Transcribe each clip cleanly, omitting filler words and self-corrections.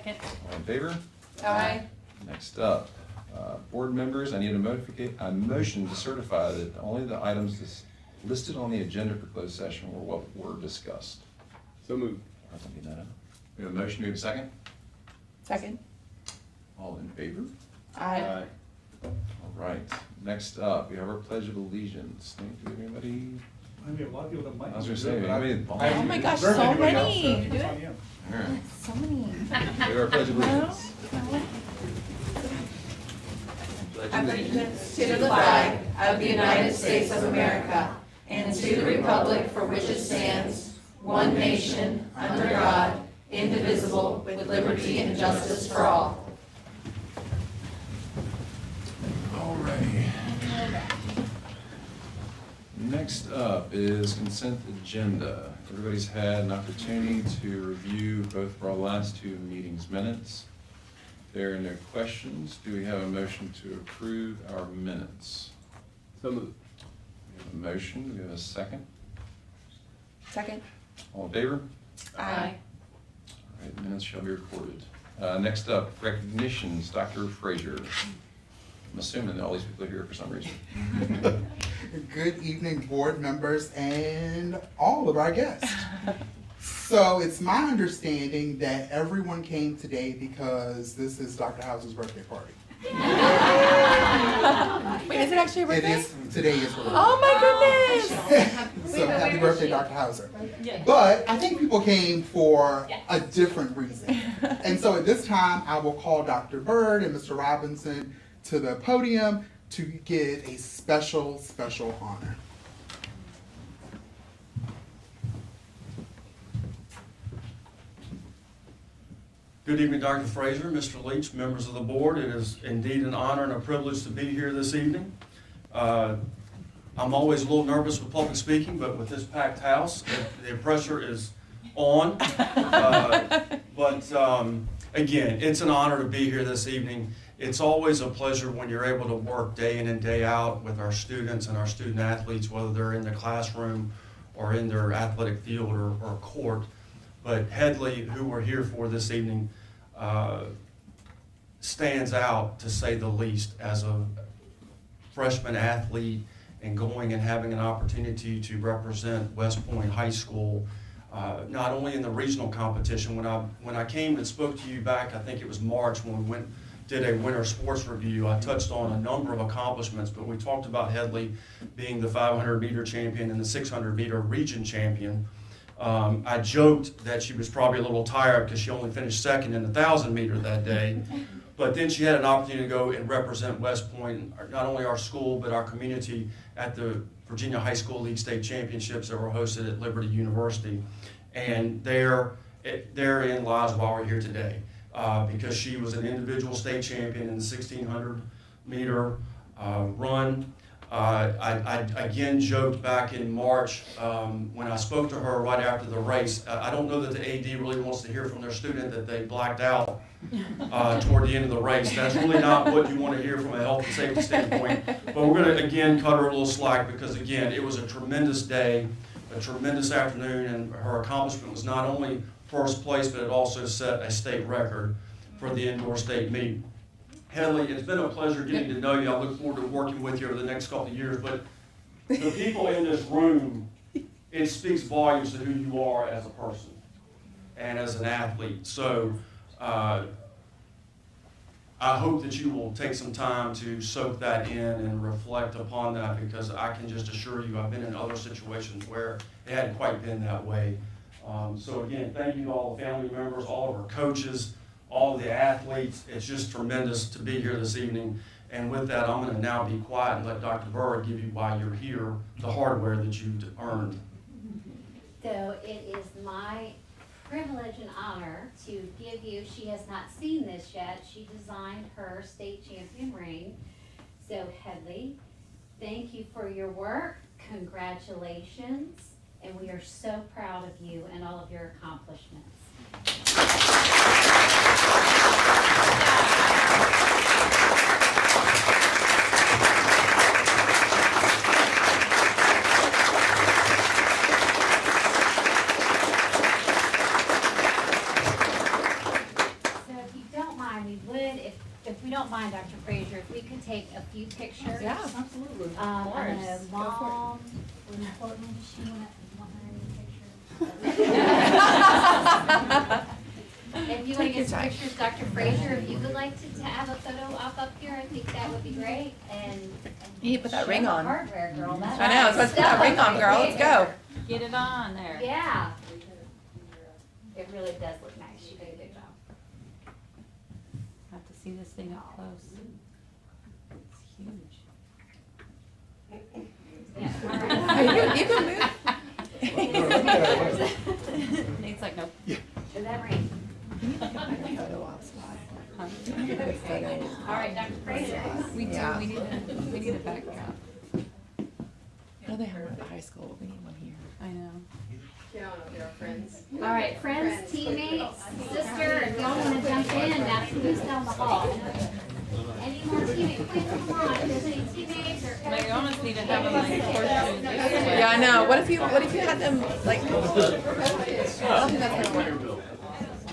Second. All in favor? Aye. Next up, board members, I need a motion to certify that only the items listed on the agenda for closed session were what were discussed. So moved. We have a motion, we have a second? Second. All in favor? Aye. All right, next up, we have our Pledge of Allegiance. Do we have anybody? I mean, a lot of people don't like. I was gonna say, it, but I- maybe- I- Oh my gosh, Very so anybody else, many. it's on you. All right, So many. we have our Pledge of Allegiance. Allegiance to the flag of the United States of America and to the republic for which it stands, one nation, under God, indivisible, with liberty and justice for all. All righty. Next up is consent agenda. Everybody's had an opportunity to review both of our last two meetings' minutes. If there are no questions, do we have a motion to approve our minutes? So moved. We have a motion, do we have a second? Second. All in favor? Aye. All right, minutes shall be recorded. Next up, recognitions, Dr. Frazier. I'm assuming that all these people are here for some reason. Good evening, board members and all of our guests. So it's my understanding that everyone came today because this is Dr. House's birthday party. Wait, is it actually your It birthday? is, today is her birthday. Oh my goodness! So happy birthday, Dr. Hauser. But I think people came for a different reason. And so at this time, I will call Dr. Bird and Mr. Robinson to the podium to give a special, special honor. Good evening, Dr. Frazier, Mr. Leach, members of the board. It is indeed an honor and a privilege to be here this evening. I'm always a little nervous with public speaking, but with this packed house, the pressure is on. Again, it's an honor to be here this evening. It's always a pleasure when you're able to work day in and day out with our students and our student athletes, whether they're in the classroom or in their athletic field or court. But Headley, who we're here for this evening, stands out, to say the least, as a freshman athlete and going and having an opportunity to represent West Point High School, not only in the regional competition. When I came and spoke to you back, I think it was March, when we did a winter sports review, I touched on a number of accomplishments, but we talked about Headley being the 500-meter champion and the 600-meter region champion. I joked that she was probably a little tired because she only finished second in the 1,000-meter that day. But then she had an opportunity to go and represent West Point, not only our school, but our community at the Virginia High School League State Championships that were hosted at Liberty University. And therein lies why we're here today, because she was an individual state champion in the 1,600-meter run. I again joked back in March when I spoke to her right after the race. I don't know that the AD really wants to hear from their student that they blacked out toward the end of the race. That's really not what you want to hear from a health and safety standpoint. But we're going to again cut her a little slack, because again, it was a tremendous day, a tremendous afternoon, and her accomplishment was not only first place, but it also set a state record for the indoor state meet. Headley, it's been a pleasure getting to know you. I look forward to working with you over the next couple of years. But the people in this room, it speaks volumes to who you are as a person and as an athlete. So I hope that you will take some time to soak that in and reflect upon that, because I can just assure you I've been in other situations where it hadn't quite been that way. So again, thank you to all the family members, all of our coaches, all of the athletes. It's just tremendous to be here this evening. And with that, I'm going to now be quiet and let Dr. Bird give you why you're here, the hardware that you've earned. So it is my privilege and honor to give you, she has not seen this yet, she designed her state champion ring. So Headley, thank you for your work, congratulations, and we are so proud of you and all of your accomplishments. So we would, if we don't mind, Dr. Frazier, if we could take a few pictures. Yeah. Absolutely. On a long, important, does she want her any pictures? If you want to Take your get some time. pictures, Dr. Frazier, if you would like to have a photo up here, I think that would be great, and. You need to put that ring Show the on. Hardware, girl, that's. I know, so let's put that ring on, girl, let's go. Get it on there. Yeah. It really does look nice, she did a good job. Have to see this thing up close. It's huge. Yeah, all You can move. Nate's like, nope. Show that ring. All right, Dr. Frazier. We do, Yeah. we need a backdrop. No, they have one at the high school, we need one here. I know. All right, friends, teammates, sister, if y'all want to jump in, now who's down the hall? Any more teammates, please come on, if there's any teammates or. Like, you almost need to have them like horseshoes this way. Yeah, I know, what if you had them, like, I don't think that's gonna work.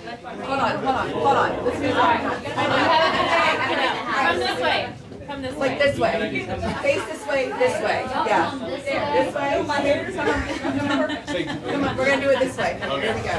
Hold on. This is Come this way. Come this way. like this way, face this way, Y'all yeah. come this This way. way, my hair's Come on, we're gonna do it this way, here we go.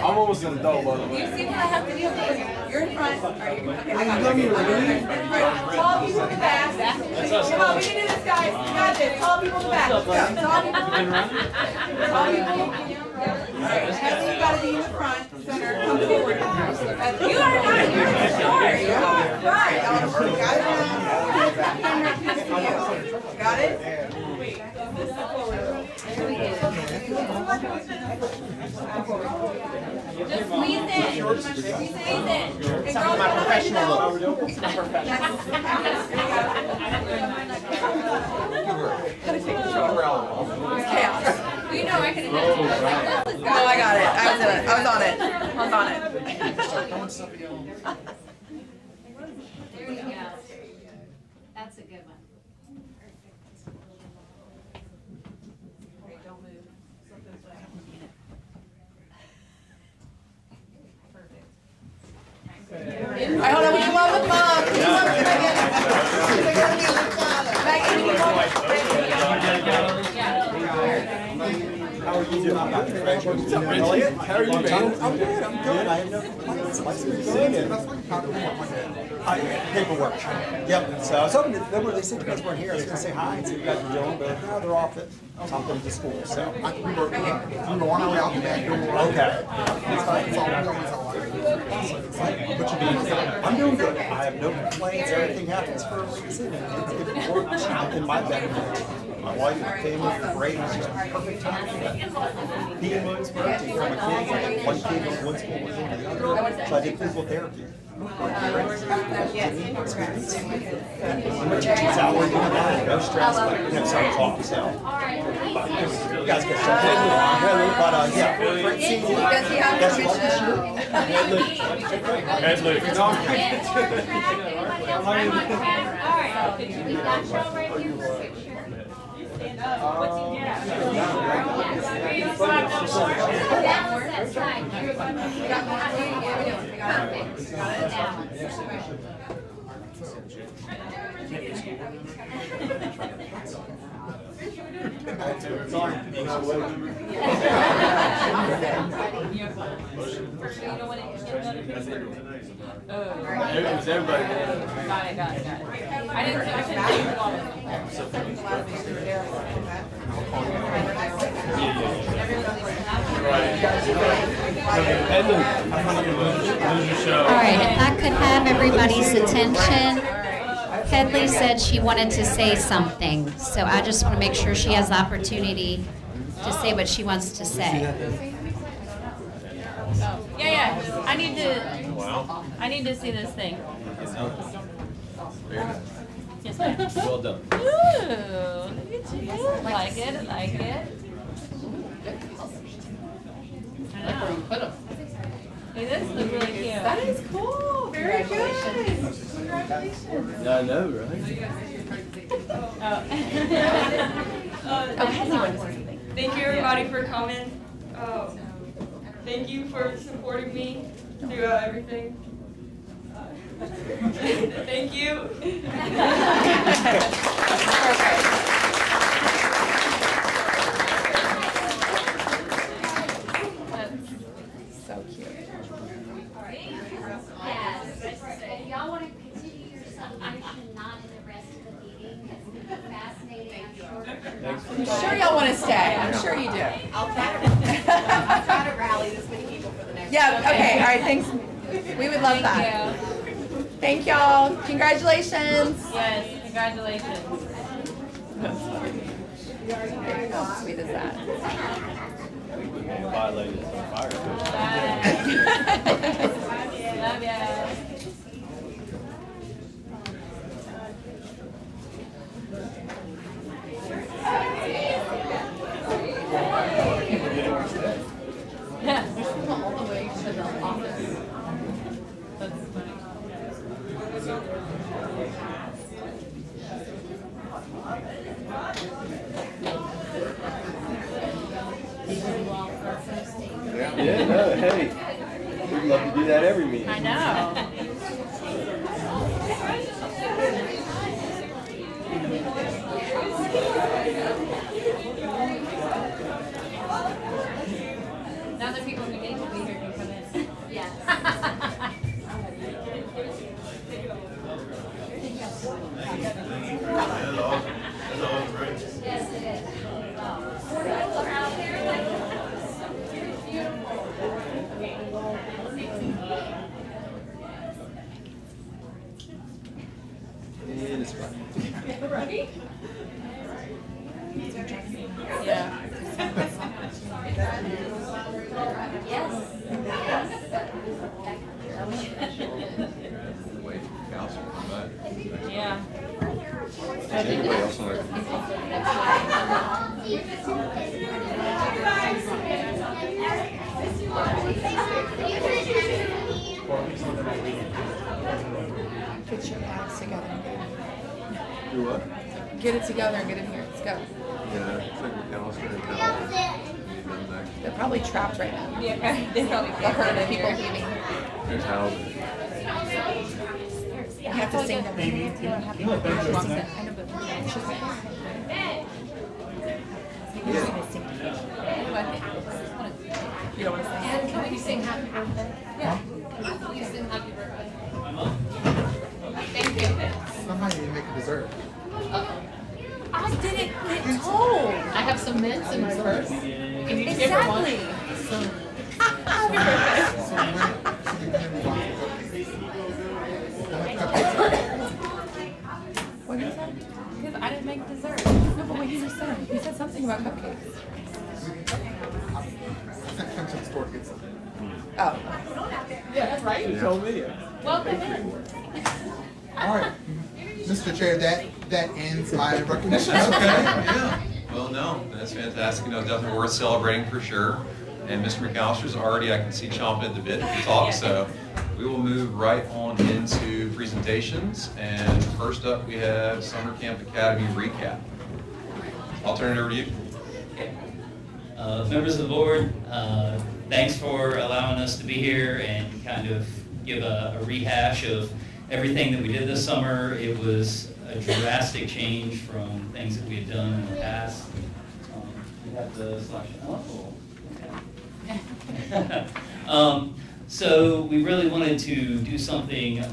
I'm almost an adult, by the way. You see what I have to deal with? You're in front. Okay, I got you. Alright, tall people in the back. Come on, we can do this, guys. We got this. Tall people in the back. Let's go. Tall people. Tall people. Alright, Heather, you gotta be in the front. Center, come forward. You are not. You're short. You are right. Oliver, got it. Got it? Just squeeze in. Squeeze in. It's my professional look. It's chaos. Well, you know I can imagine. Oh, I got it. I was on it. There you go. That's a good one. All right, hold on. We can one with mom. How are you doing? Elliot, how are you, man? I'm good. I have no complaints. Nice to see you. Paperwork. Yep. So I was hoping that they said you guys weren't here. I was going to say hi and see what you guys were doing, but no, they're off at something to school. So We were on our way out the back door. okay. What you doing? I'm doing good. I have no complaints. Everything happens for a reason. It worked in my benefit. My wife and family are great. It's just perfect time. Being Williamsburg, taking care of my kids. One kid in one school, one in the other. So I did physical therapy. It's out working on that. No stress, but we have some talk. So you guys get started. But yeah, great seeing you. Does he have Best permission? We got y'all right here for a picture. Balance that side. It was everybody. Got it. I couldn't see you all. All right, if I could have everybody's attention. Headley said she wanted to say something, so I just want to make sure she has the opportunity to say what she wants to say. Yeah. I need to see this thing. Yes, ma'am. Well done. Ooh, look at you. I like it. I know. Hey, this looks really cute. That is cool. Very good. Congratulations. Yeah, I know, right? Thank you everybody for coming. Thank you for supporting me through everything. Thank you. So cute. Yes, if y'all want to continue your celebration, not in the rest of the meeting, it's been fascinating, I'm sure. I'm sure y'all want to stay. I'm sure you do. I'll try to rally this many people for the next. Yeah, okay, all right, thanks. We would love that. Thank y'all. Congratulations. Yes, congratulations. How sweet is that? Violated some fire. Love ya. All the way to the office. That's funny. Yeah, no, hey. We'd love to do that every meeting. I know. Now the people who need to be here can come in. Yes. Yes, it is. And it's right. Right? Yeah. Yes. Wait for council to come back. Yeah. Anybody else want to? Get your ass together and get in Do what? here. Get it together and get in here. Let's go. Yeah, it's like McAllister and Howard. They're probably trapped right now. Yeah, they probably The can't herd get of in people here. leaving. There's Howard. You have to sing them. You don't have to. I know, but she's like, you don't want to sing. And can we sing happy birthday? Yeah. Please sing happy birthday. Thank you. Somebody need to make a dessert. I didn't get told. I have some mints in my purse. Can you just give her one? Exactly. So when What did you say? Because I didn't make dessert. No, but what did you say? You said something about cupcakes. I come to the store to get some. Oh. Yeah, that's right. You told me. Welcome in. All right, Mr. Chair, that ends my recognition. Okay, yeah. Well, no, that's fantastic. You know, definitely worth celebrating for sure. And Mr. McAllister's already, I can see chomping at the bit to talk, so we will move right on into presentations. And first up, we have Summer Camp Academy recap. I'll turn it over to you. Members of the board, thanks for allowing us to be here and kind of give a rehash of everything that we did this summer. It was a drastic change from things that we had done in the past. You have the slash. Oh, okay. So we really wanted to do something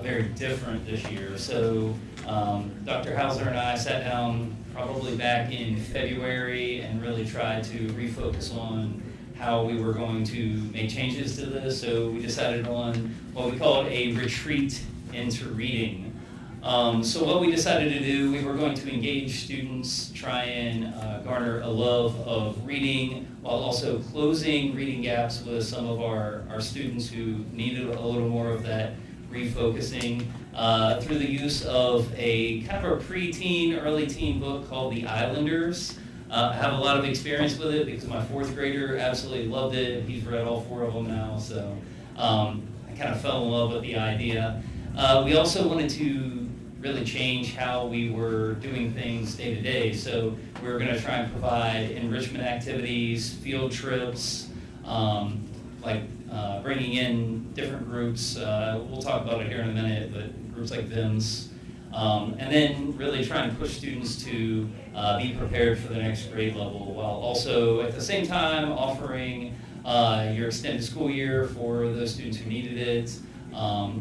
very different this year. So Dr. Hauser and I sat down probably back in February and really tried to refocus on how we were going to make changes to this. So we decided on what we called a retreat into reading. So what we decided to do, we were going to engage students, try and garner a love of reading, while also closing reading gaps with some of our students who needed a little more of that refocusing through the use of a kind of a pre-teen, early teen book called The Islanders. I have a lot of experience with it because my fourth grader absolutely loved it. He's read all 4 of them now, so I kind of fell in love with the idea. We also wanted to really change how we were doing things day to day. So we were going to try and provide enrichment activities, field trips, bringing in different groups. We'll talk about it here in a minute, but groups like VIMS. And then really trying to push students to be prepared for the next grade level, while also at the same time offering your extended school year for those students who needed it,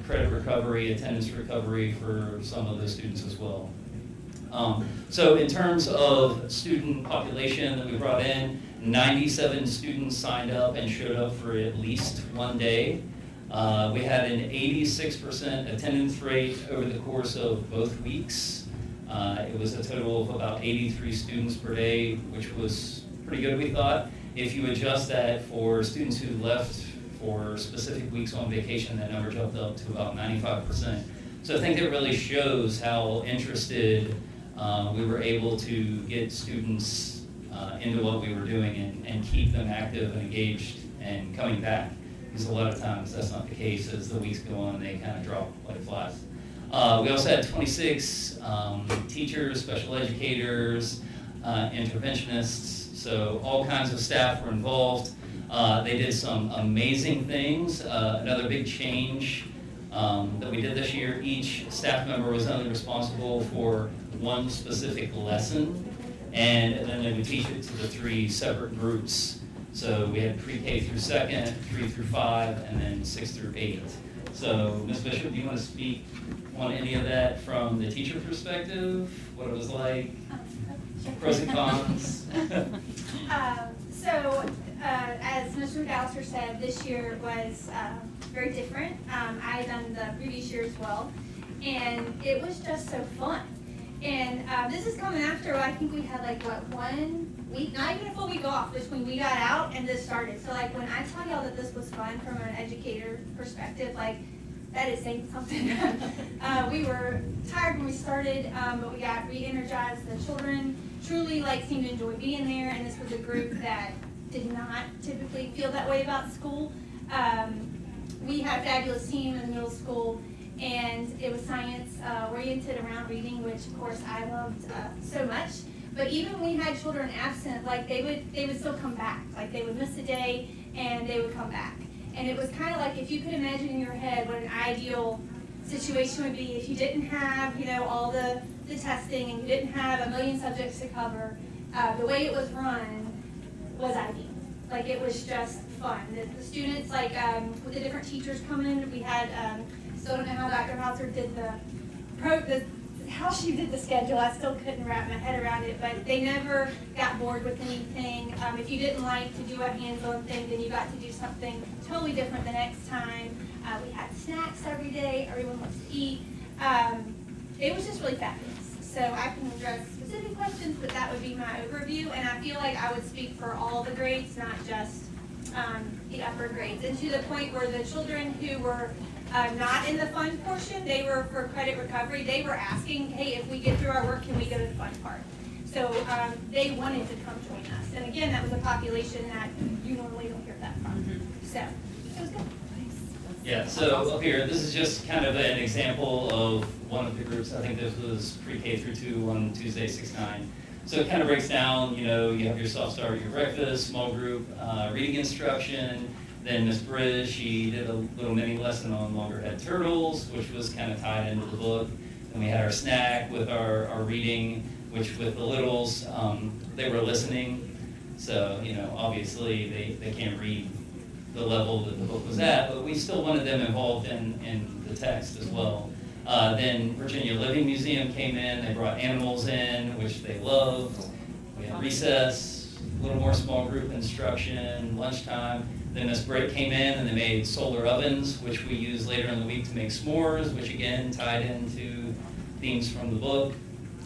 credit recovery, attendance recovery for some of those students as well. So in terms of student population that we brought in, 97 students signed up and showed up for at least one day. We had an 86% attendance rate over the course of both weeks. It was a total of about 83 students per day, which was pretty good, we thought. If you adjust that for students who left for specific weeks on vacation, that number jumped up to about 95%. So I think it really shows how interested we were able to get students into what we were doing and keep them active and engaged and coming back. Because a lot of times that's not the case. As the weeks go on, they kind of drop like flies. We also had 26 teachers, special educators, interventionists, so all kinds of staff were involved. They did some amazing things. Another big change that we did this year, each staff member was only responsible for one specific lesson, and then they would teach it to the 3 separate groups. So we had pre-K through 2nd, 3 through 5, and then 6 through 8. So Ms. Bishop, do you want to speak on any of that from the teacher perspective? What it was like? Pros and cons? As Mr. McAllister said, this year was very different. I had done the previous year as well, and it was just so fun. And this is coming after, I think we had 1 week, not even a full week off between we got out and this started. So when I tell y'all that this was fun from an educator perspective, that is saying something. We were tired when we started, but we got re-energized. The children truly seemed to enjoy being there, and this was a group that did not typically feel that way about school. We had a fabulous team in middle school, and it was science oriented around reading, which of course I loved so much. But even when we had children absent, they would still come back. They would miss a day and they would come back. And it was kind of like, if you could imagine in your head what an ideal situation would be if you didn't have, all the testing, and you didn't have a million subjects to cover. The way it was run was ideal. It was just fun. The students, with the different teachers coming in, we had, still don't know how Dr. Hauser did how she did the schedule. I still couldn't wrap my head around it, but they never got bored with anything. If you didn't like to do a hands-on thing, then you got to do something totally different the next time. We had snacks every day. Everyone wants to eat. It was just really fabulous. So I can address specific questions, but that would be my overview. And I feel like I would speak for all the grades, not just the upper grades. And to the point where the children who were not in the fun portion, they were for credit recovery. They were asking, hey, if we get through our work, can we go to the fun part? So they wanted to come join us. And again, that was a population that you normally don't hear that from. So it was good. Yeah, so up here, this is just kind of an example of one of the groups. I think this was pre-K through 2 on Tuesday, 6-9. So it kind of breaks down, you have your self-start, your breakfast, small group, reading instruction. Then Ms. Briz, she did a little mini lesson on loggerhead turtles, which was kind of tied into the book. Then we had our snack with our reading, which with the littles, they were listening. So, obviously they can't read the level that the book was at, but we still wanted them involved in the text as well. Then Virginia Living Museum came in, they brought animals in, which they loved. We had recess, a little more small group instruction, lunchtime. Then Miss Britt came in and they made solar ovens, which we used later in the week to make s'mores, which again tied into themes from the book.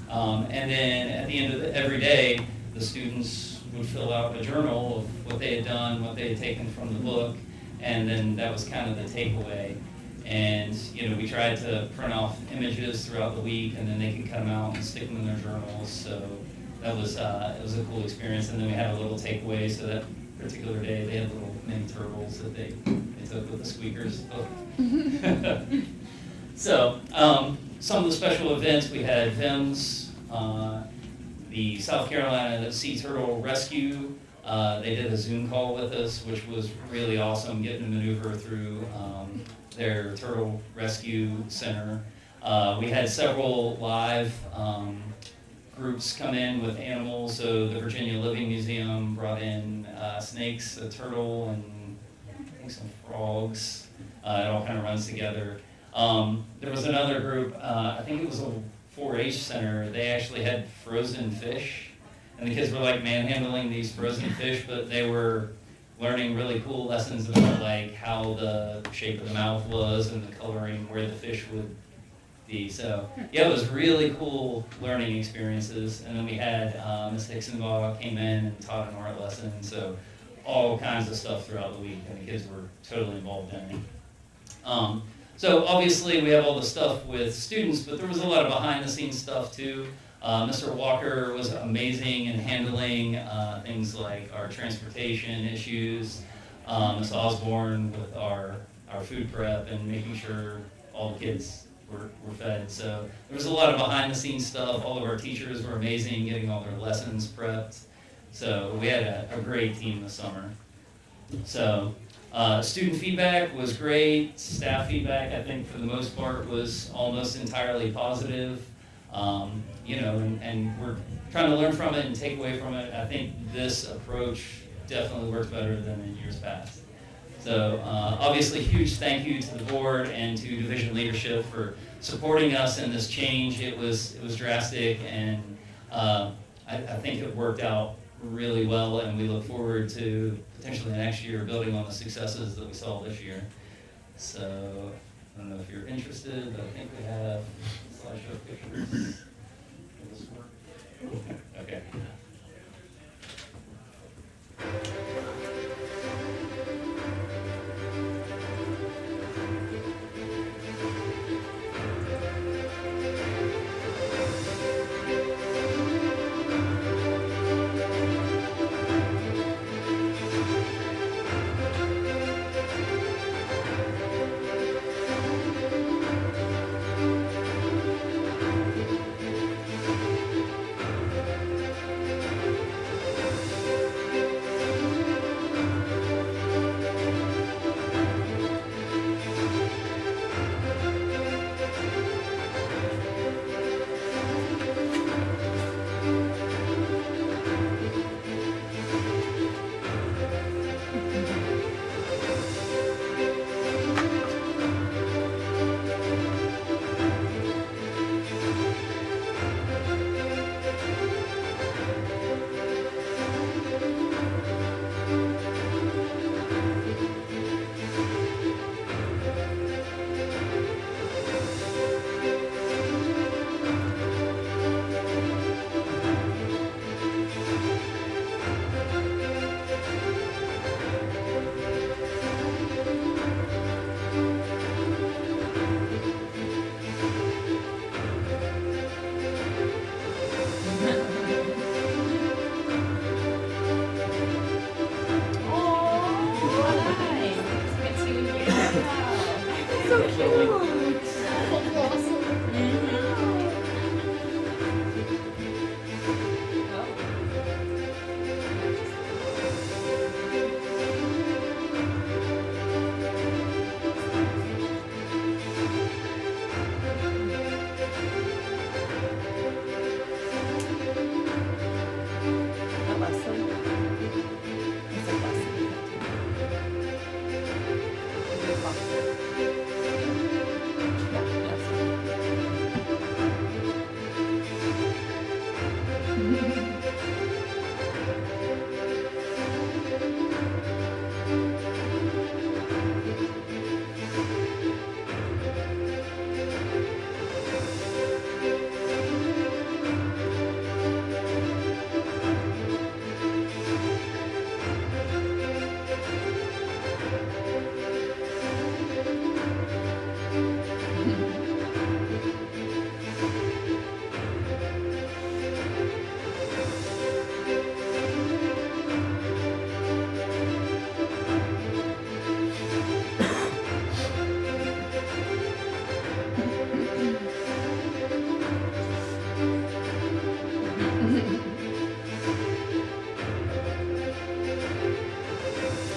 And then at the end of every day, the students would fill out a journal of what they had done, what they had taken from the book, and then that was kind of the takeaway. And we tried to print off images throughout the week, and then they could cut them out and stick them in their journals. So that was it was a cool experience. And then we had a little takeaway. So that particular day, they had little mini turtles that they took with the squeakers. So some of the special events, we had VIMS, the South Carolina Sea Turtle Rescue. They did a Zoom call with us, which was really awesome, getting to maneuver through their turtle rescue center. We had several live groups come in with animals. So the Virginia Living Museum brought in snakes, a turtle, and I think some frogs. It all kind of runs together. There was another group, I think it was a 4-H center. They actually had frozen fish, and the kids were like manhandling these frozen fish, but they were learning really cool lessons about like how the shape of the mouth was and the coloring, where the fish would be. So yeah, it was really cool learning experiences. And then we had Ms. Hicksonbaugh came in and taught an art lesson. So all kinds of stuff throughout the week, and the kids were totally involved in it. So obviously we have all the stuff with students, but there was a lot of behind the scenes stuff too. Mr. Walker was amazing in handling things like our transportation issues. Ms. Osborne with our food prep and making sure all the kids were fed. So there was a lot of behind the scenes stuff. All of our teachers were amazing getting all their lessons prepped. So we had a great team this summer. So student feedback was great. Staff feedback, I think for the most part, was almost entirely positive. You know, and we're trying to learn from it and take away from it. I think this approach definitely works better than in years past. So obviously, huge thank you to the board and to division leadership for supporting us in this change. It was drastic, and I think it worked out really well, and we look forward to potentially next year building on the successes that we saw this year. So I don't know if you're interested, but I think we have slideshow pictures. Will this work? Okay.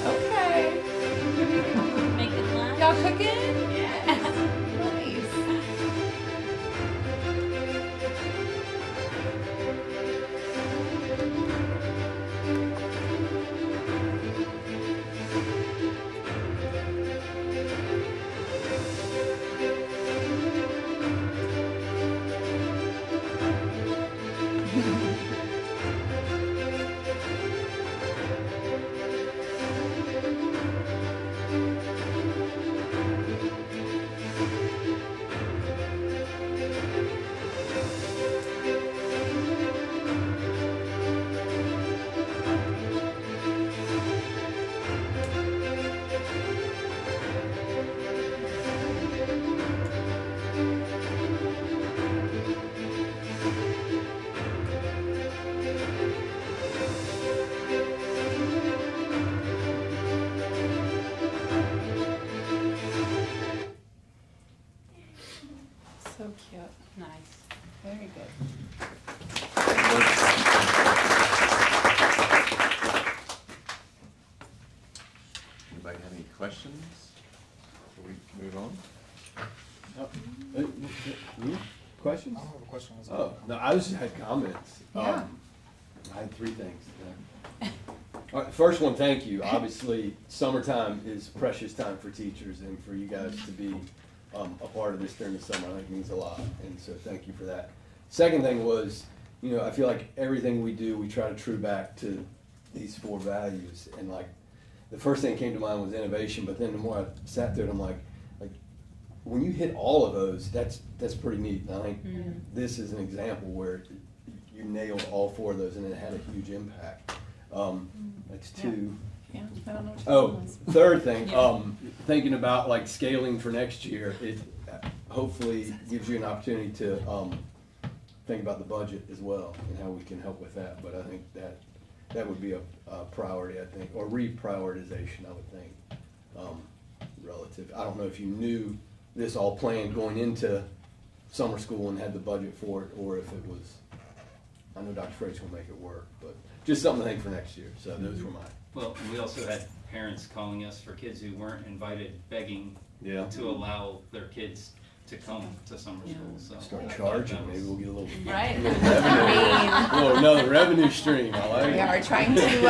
Okay. Making lunch? Y'all cooking? Yeah. Nice. So cute. Nice. Very good. Anybody have any questions before we move on? Questions? I don't have a question. Oh, no, I just had comments. Yeah. I had 3 things. All right, first one, thank you. Obviously, summertime is precious time for teachers, and for you guys to be a part of this during the summer, I think means a lot, and so thank you for that. Second thing was, you know, I feel like everything we do, we try to true back to these 4 values, and like, the first thing that came to mind was innovation, but then the more I sat there, I'm like, when you hit all of those, that's pretty neat. And I think this is an example where you nailed all 4 of those, and it had a huge impact. That's 2. Yeah, I don't know what Oh, was. third thing, thinking about like scaling for next year, it hopefully gives you an opportunity to think about the budget as well and how we can help with that. But I think that would be a priority, I think, or reprioritization, I would think, relative. I don't know if you knew this all planned going into summer school and had the budget for it, or if it was, I know Dr. Fraser will make it work, but just something to think for next year. So those were mine. Well, and we also had parents calling us for kids who weren't invited, begging Yeah. to allow their kids to come to summer school, so. Start charging, maybe we'll get a little, Right. little revenue, another revenue stream, I like it. We are trying to,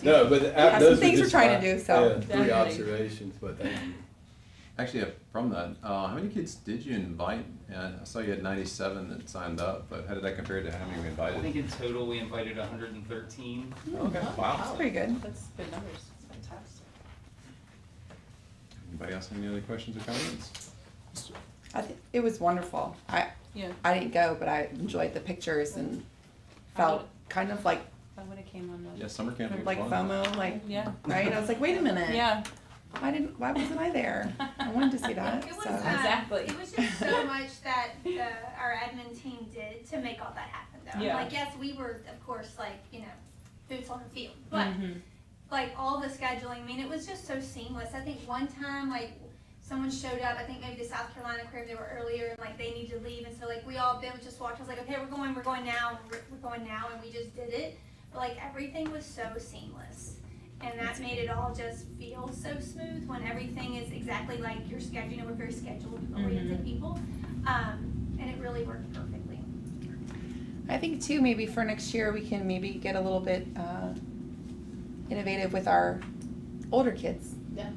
No, but have those some things are we're just trying to my- do, so. yeah, 3 Definitely. observations, but thank you. Actually, from that, how many kids did you invite? I saw you had 97 that signed up, but how did that compare to how many we I invited? think in total, we invited 113. Okay, wow. That's pretty good. That's good numbers. That's fantastic. Anybody else have any other questions or comments? I think it was wonderful. Yeah. I didn't go, but I enjoyed the pictures and felt kind of like I would have came on Yeah, summer camp was like fun. FOMO, like Yeah. right. I was like, wait a minute. Yeah. Why wasn't I there? I wanted to see that. It was, So. Exactly. It was just so much that our admin team did to make all that happen, though. Yeah. Like, yes, we were, of course, like, you know, boots on the field, but Mhm. like all the scheduling, I mean, it was just so seamless. I think one time, like, someone showed up, I think maybe the South Carolina crib, they were earlier, and like they needed to leave, and so like we all then just walked. I was like, okay, we're going now, and we're going now, and we just did it. But like everything was so seamless. And that made it all just feel so smooth when everything is exactly like your schedule. You know, we're very schedule-oriented people, and it really worked perfectly. I think too, maybe for next year we can maybe get a little bit innovative with our older kids Yeah.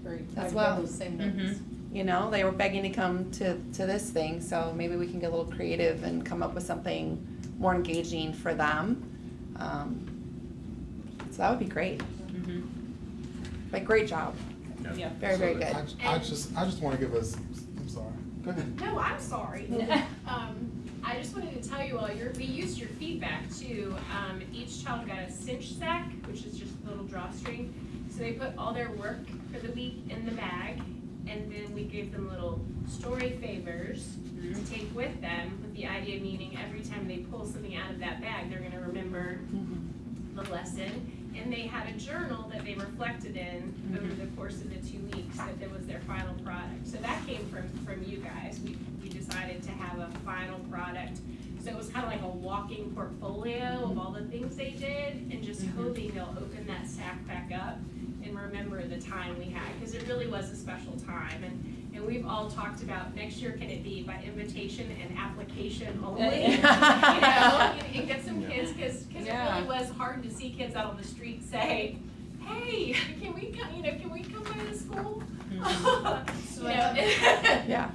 Very. as I well. read those same notes. You know, they were begging to come to this thing, so maybe we can get a little creative and come up with something more engaging for them. So that would be great. But great job. Yeah. Very, very good. I just want to give us, I'm sorry. Go ahead. No, I'm sorry. I just wanted to tell you all, we used your feedback too. Each child got a cinch sack, which is just a little drawstring. So they put all their work for the week in the bag, and then we gave them little story favors to take with them, with the idea meaning every time they pull something out of that bag, they're gonna remember the lesson. And they had a journal that they reflected in over the course of the 2 weeks that was their final product. So that came from you guys. We decided to have a final product So it was kind of like a walking portfolio of all the things they did, and just hoping they'll open that stack back up and remember the time we had, because it really was a special time. And we've all talked about next year, can it be by invitation and application only? You know, and get some kids, because it really was hard to see kids out on the street say, hey, can we come by the school? Yeah.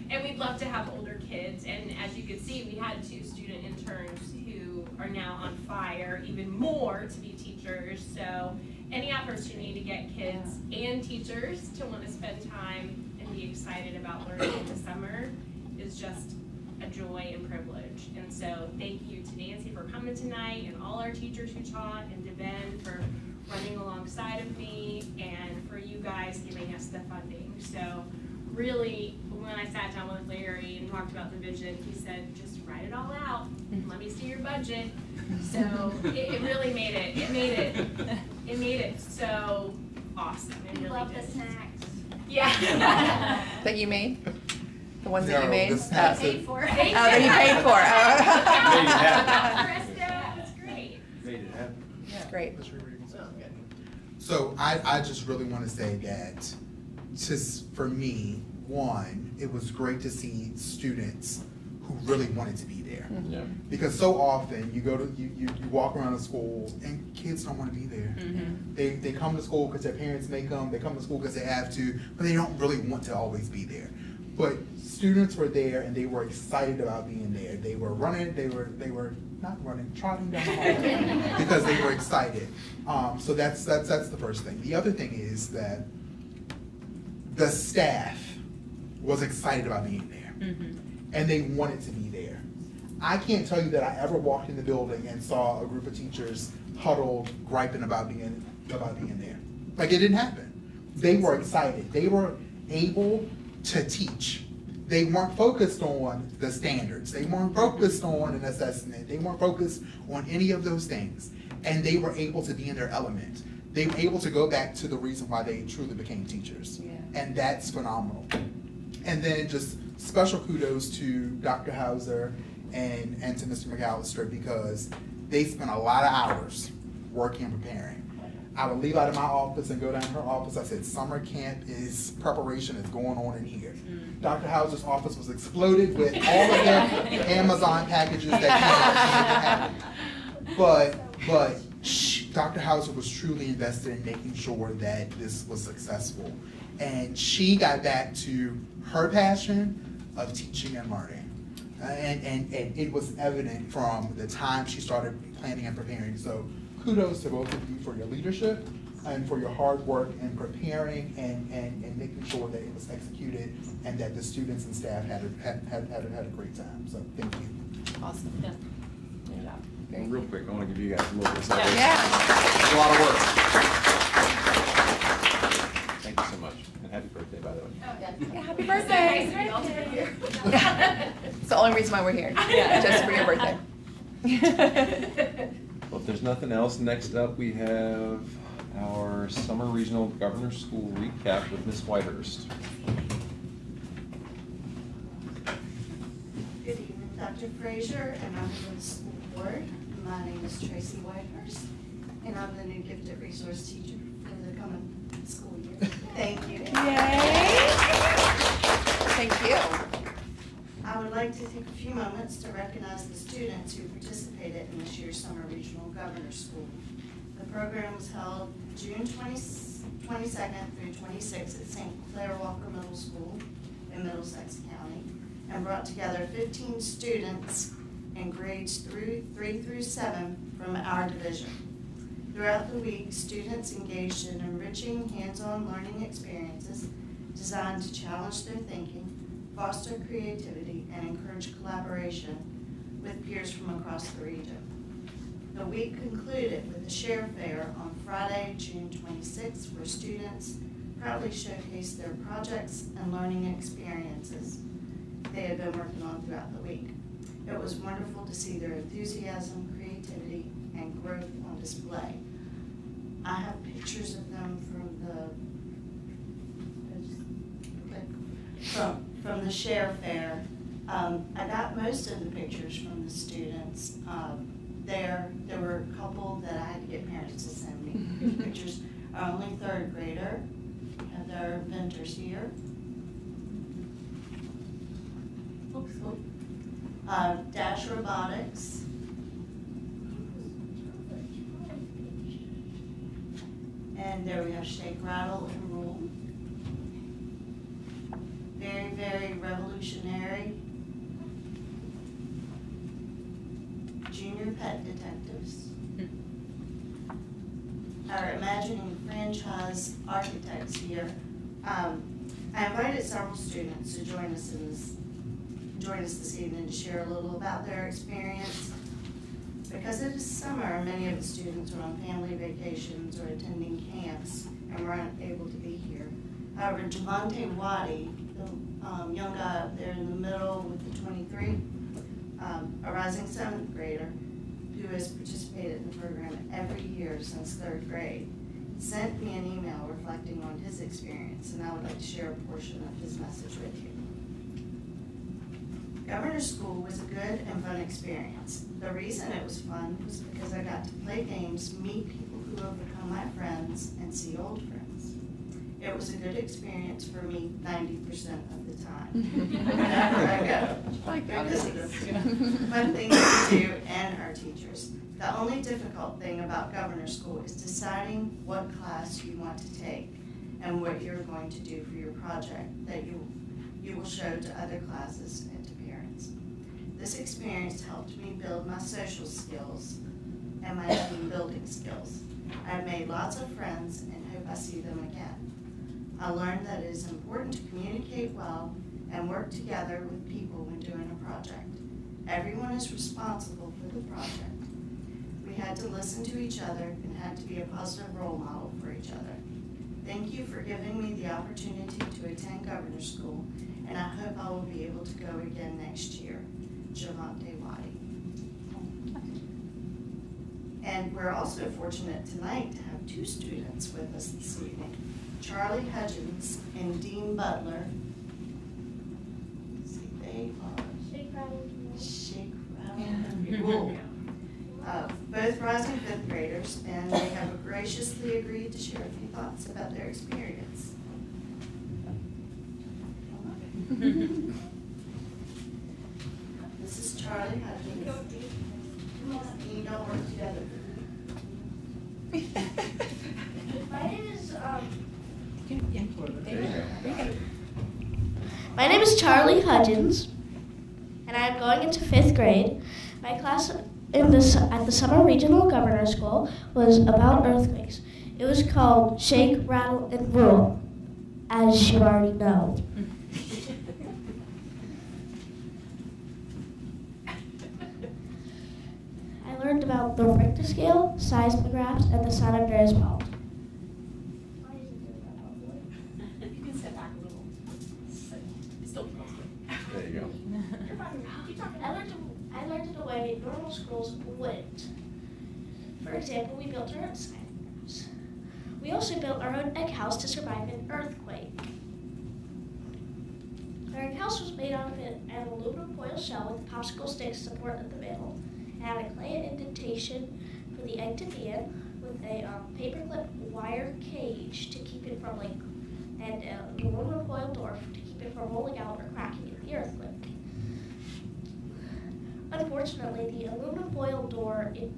And we'd love to have older kids, and as you can see, we had 2 student interns who are now on fire even more to be teachers. So any opportunity to get kids and teachers to want to spend time and be excited about learning in the summer is just a joy and privilege. And so thank you to Nancy for coming tonight, and all our teachers who taught, and to Ben for running alongside of me, and for you guys giving us the funding. So really, when I sat down with Larry and talked about the vision, he said, just write it all out and let me see your budget. So it really made it so awesome. It really Love did. the snacks. Yeah. That you made? The ones that you made? The snacks Paid for. Oh, that you paid for. That's great. Made it happen. That's great. So I just really want to say that, for me, one, it was great to see students who really wanted to be there. Yeah. Because so often you go to you walk around the school and kids don't want to be there. They come to school because their parents make them. They come to school because they have to, but they don't really want to always be there. But students were there and they were excited about being there. They were running. They were not running, trotting down the hall because they were excited. So that's the first thing. The other thing is that the staff was excited about being there, and they wanted to be there. I can't tell you that I ever walked in the building and saw a group of teachers huddled, griping about being there. Like, it didn't happen. They were excited. They were able to teach. They weren't focused on the standards. They weren't focused on an assessment. They weren't focused on any of those things. And they were able to be in their element. They were able to go back to the reason why they truly became teachers. Yeah. And that's phenomenal. And then just special kudos to Dr. Hauser and to Mr. McAllister, because they spent a lot of hours working and preparing. I would leave out of my office and go down to her office. I said, summer camp preparation is going on in here. Dr. Hauser's office was exploded with all of the Amazon packages that came out. But Dr. Hauser was truly invested in making sure that this was successful. And she got back to her passion of teaching and learning. And it was evident from the time she started planning and preparing. So kudos to both of you for your leadership and for your hard work in preparing and making sure that it was executed and that the students and staff had a great time. So thank you. Awesome. Yeah. Good job. Very Real good. quick, I want to give you guys a little bit of celebration. Yeah. A lot of work. Thank you so much, and happy birthday, by the way. Yeah, happy birthday. It's the only reason why we're here, just for your birthday. Well, if there's nothing else, next up we have our Summer Regional Governor School Recap with Ms. Whitehurst. Good evening, Dr. Frazier and members of the school board. My name is Tracy Whitehurst, and I'm the new gifted resource teacher for the coming school year. Thank you. Yay! Thank you. I would like to take a few moments to recognize the students who participated in this year's Summer Regional Governor School. The program was held June 22nd through 26th at St. Clair Walker Middle School in Middlesex County, and brought together 15 students in grades 3 through 7 from our division. Throughout the week, students engaged in enriching hands-on learning experiences designed to challenge their thinking, foster creativity, and encourage collaboration with peers from across the region. The week concluded with a share fair on Friday, June 26th, where students proudly showcased their projects and learning experiences they had been working on throughout the week. It was wonderful to see their enthusiasm, creativity, and growth on display. I have pictures of them from the share fair I got most of the pictures from the students. There were a couple that I had to get parents to send me pictures. Our only third grader, Heather Venters here. Dash Robotics. And there we have Shake, Rattle, and Roll. Very, very revolutionary. Junior Pet Detectives. Our Imagining Franchise Architects here. I invited several students to join us this evening to share a little about their experience. Because it is summer, many of the students are on family vacations or attending camps and were unable to be here. However, Javante Waddy, the young guy up there in the middle with the 23, a rising 7th grader who has participated in the program every year since 3rd grade, sent me an email reflecting on his experience, and I would like to share a portion of his message with you. Governor's School was a good and fun experience. The reason it was fun was because I got to play games, meet people who have become my friends, and see old friends. It was a good experience for me 90% of the time. Whenever I go. Because fun things to do and our teachers. The only difficult thing about Governor's School is deciding what class you want to take and what you're going to do for your project that you will show to other classes and to parents. This experience helped me build my social skills and my team building skills. I've made lots of friends and hope I see them again. I learned that it is important to communicate well and work together with people when doing a project. Everyone is responsible for the project. We had to listen to each other and had to be a positive role model for each other. Thank you for giving me the opportunity to attend Governor's School, and I hope I will be able to go again next year. Javante Waddy. And we're also fortunate tonight to have 2 students with us this evening, Charlie Hudgens and Dean Butler. Let's see, they are Shake, Rattle, and Roll. Both rising 5th graders, and they have graciously agreed to share a few thoughts about their experience. This is Charlie Hudgens. You don't work together. My name is Charlie Hudgens, and I am going into 5th grade. My class at the Summer Regional Governor School was about earthquakes. It was called Shake, Rattle, and Roll, as you already know. I learned about the Richter scale, seismographs, and the San Andreas fault. You can step back a little. Still There you go. I learned in a way normal schools wouldn't. For example, we built our own seismographs. We also built our own egg house to survive an earthquake. Our egg house was made out of an aluminum foil shell with popsicle sticks support at the middle, and had a clay indentation for the egg to be in, with a paperclip wire cage to keep it from and an aluminum foil door to keep it from rolling out or cracking in the earthquake. Unfortunately, the aluminum foil door, it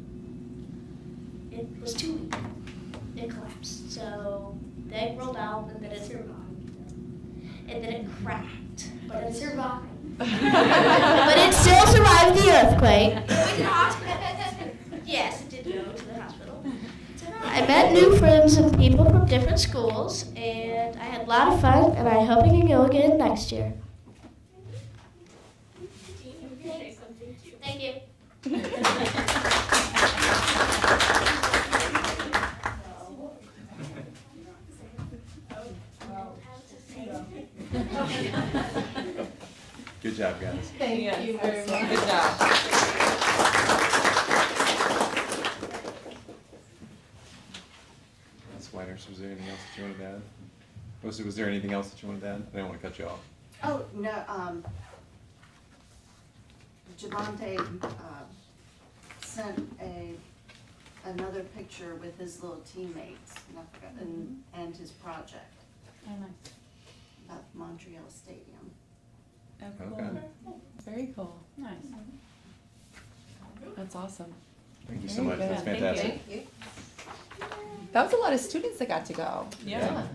was too weak. It collapsed. So the egg rolled out and then it survived. And then it cracked. But it survived. But it still survived the earthquake. It went to the hospital. Yes, it did go to the hospital. I met new friends and people from different schools, and I had a lot of fun, and I hope I can go again next year. Thank you. Good job, guys. Thank you very much. Good job. Ms. Whitehurst, was there anything else that you wanted to add? Was there anything else that you wanted to add? I didn't want to cut you off. Oh, no, Javante sent another picture with his little teammates, and I forgot, and his project Oh, nice. about Montreal Stadium. Oh, cool. Okay. Very cool. Nice. That's awesome. Thank you so Very much. good. That's Thank fantastic. you. That was a lot of students that got to go. Yeah. That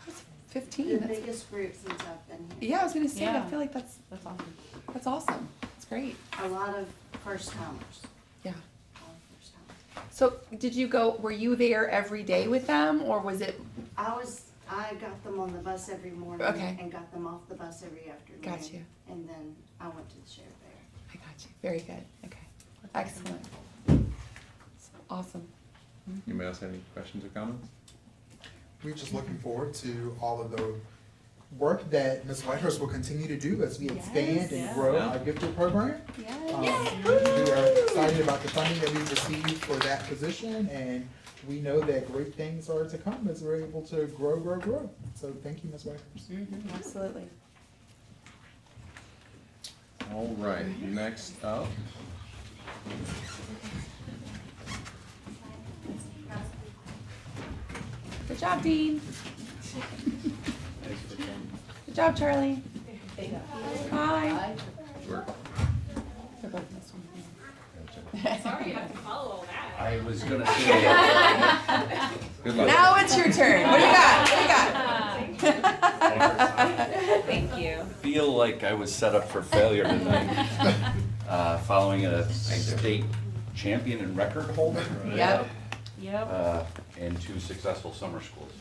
was 15. The That's- biggest group since I've been here. Yeah, I was gonna say, I Yeah. feel like that's awesome. That's awesome. That's great. A lot of first timers. Yeah. So did you go, were you there every day with them, or was it? I got them on the bus every morning. Okay. And got them off the bus every afternoon. Got you. And then I went to the Share Fair. I got you. Very good. Okay. Excellent. Awesome. Anybody else have any questions or comments? We're just looking forward to all of the work that Ms. Whitehurst will continue to do as we expand and grow our gifted program. We are excited about the funding that we've received for that position, and we know that great things are to come as we're able to grow. So thank you, Ms. Whitehurst. Absolutely. All right, next up. Good job, Dean. Good job, Charlie. Hi. Sure. Sorry you have to follow all that. I was gonna say. Good luck. Now it's your turn. What do you got? Thank you. Feel like I was set up for failure tonight, following a state champion and record holder. Yep. And 2 successful summer schools.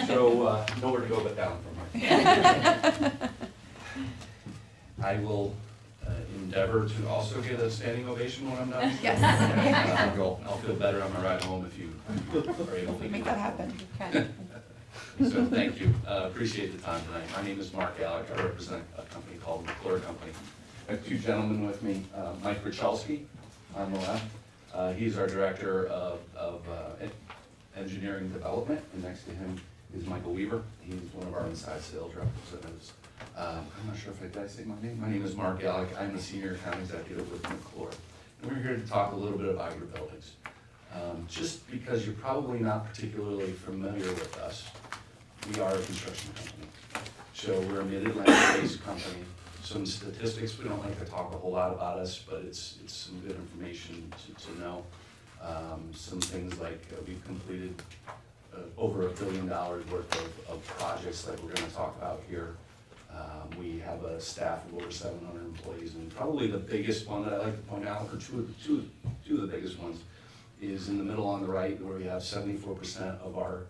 So nowhere to go but down from here. I will endeavor to also get a standing ovation when I'm done. Yes. I'll feel better on my ride home if you are able to. Make that happen. Okay. So thank you. Appreciate the time tonight. My name is Mark Alec. I represent a company called McClure Company. I have 2 gentlemen with me. Mike Richelski on the left. He's our director of engineering development, and next to him is Michael Weaver. He's one of our inside sales representatives. I'm not sure if did I say my name. My name is Mark Alec. I'm the senior account executive with McClure. And we're here to talk a little bit about your buildings. Just because you're probably not particularly familiar with us, we are a construction company. So we're a Mid-Atlantic-based company. Some statistics, we don't like to talk a whole lot about us, but it's some good information to know. Some things like we've completed over $1 billion worth of projects that we're gonna talk about here. We have a staff of over 700 employees, and probably the biggest one that I like to point out, or two of the biggest ones, is in the middle on the right, where we have 74% of our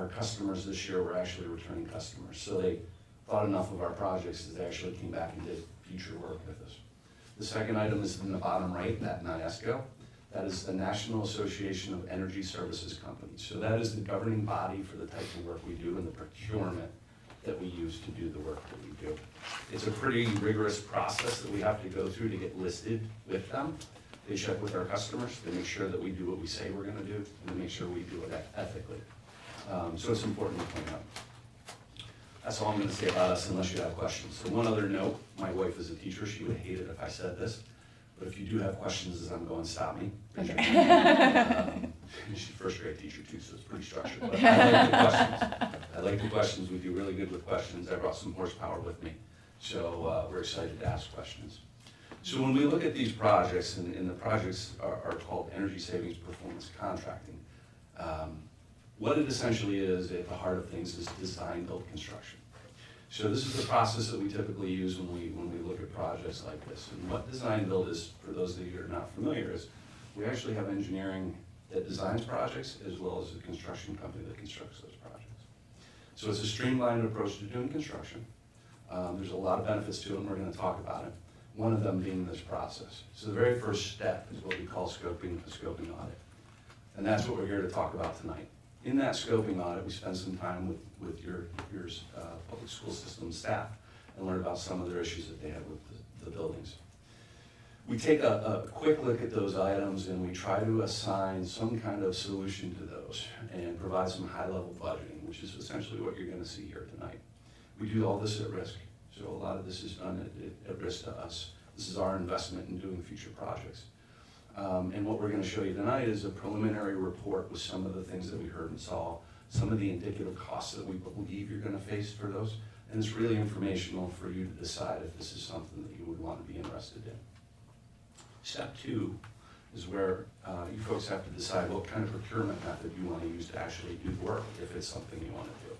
customers this year were actually returning customers. So they thought enough of our projects that they actually came back and did future work with us. The second item is in the bottom right, that NIESCO. That is the National Association of Energy Services Companies. So that is the governing body for the type of work we do and the procurement that we use to do the work that we do. It's a pretty rigorous process that we have to go through to get listed with them. They check with our customers, they make sure that we do what we say we're gonna do, and they make sure we do it ethically. So it's important to point out. That's all I'm gonna say about us unless you have questions. So one other note, my wife is a teacher, she would hate it if I said this, but if you do have questions as I'm going, stop me. Raise your hand. She's a first grade teacher too, so it's pretty structured. But I like the questions. I like the questions. We do really good with questions. I brought some horsepower with me, so we're excited to ask questions. So when we look at these projects, and the projects are called energy savings performance contracting, what it essentially is at the heart of things is design, build, construction. So this is the process that we typically use when we look at projects like this. And what design build is, for those of you who are not familiar, is we actually have engineering that designs projects as well as a construction company that constructs those projects. So it's a streamlined approach to doing construction. There's a lot of benefits to it, and we're going to talk about it. One of them being this process. So the very first step is what we call scoping, a scoping audit. And that's what we're here to talk about tonight. In that scoping audit, we spend some time with your public school system staff and learn about some of their issues that they have with the buildings. We take a quick look at those items and we try to assign some kind of solution to those and provide some high-level budgeting, which is essentially what you're going to see here tonight. We do all this at risk, so a lot of this is done at risk to us. This is our investment in doing future projects. And what we're going to show you tonight is a preliminary report with some of the things that we heard and saw, some of the indicative costs that we believe you're going to face for those. And it's really informational for you to decide if this is something that you would want to be interested in. Step 2 is where you folks have to decide what kind of procurement method you want to use to actually do the work, if it's something you want to do.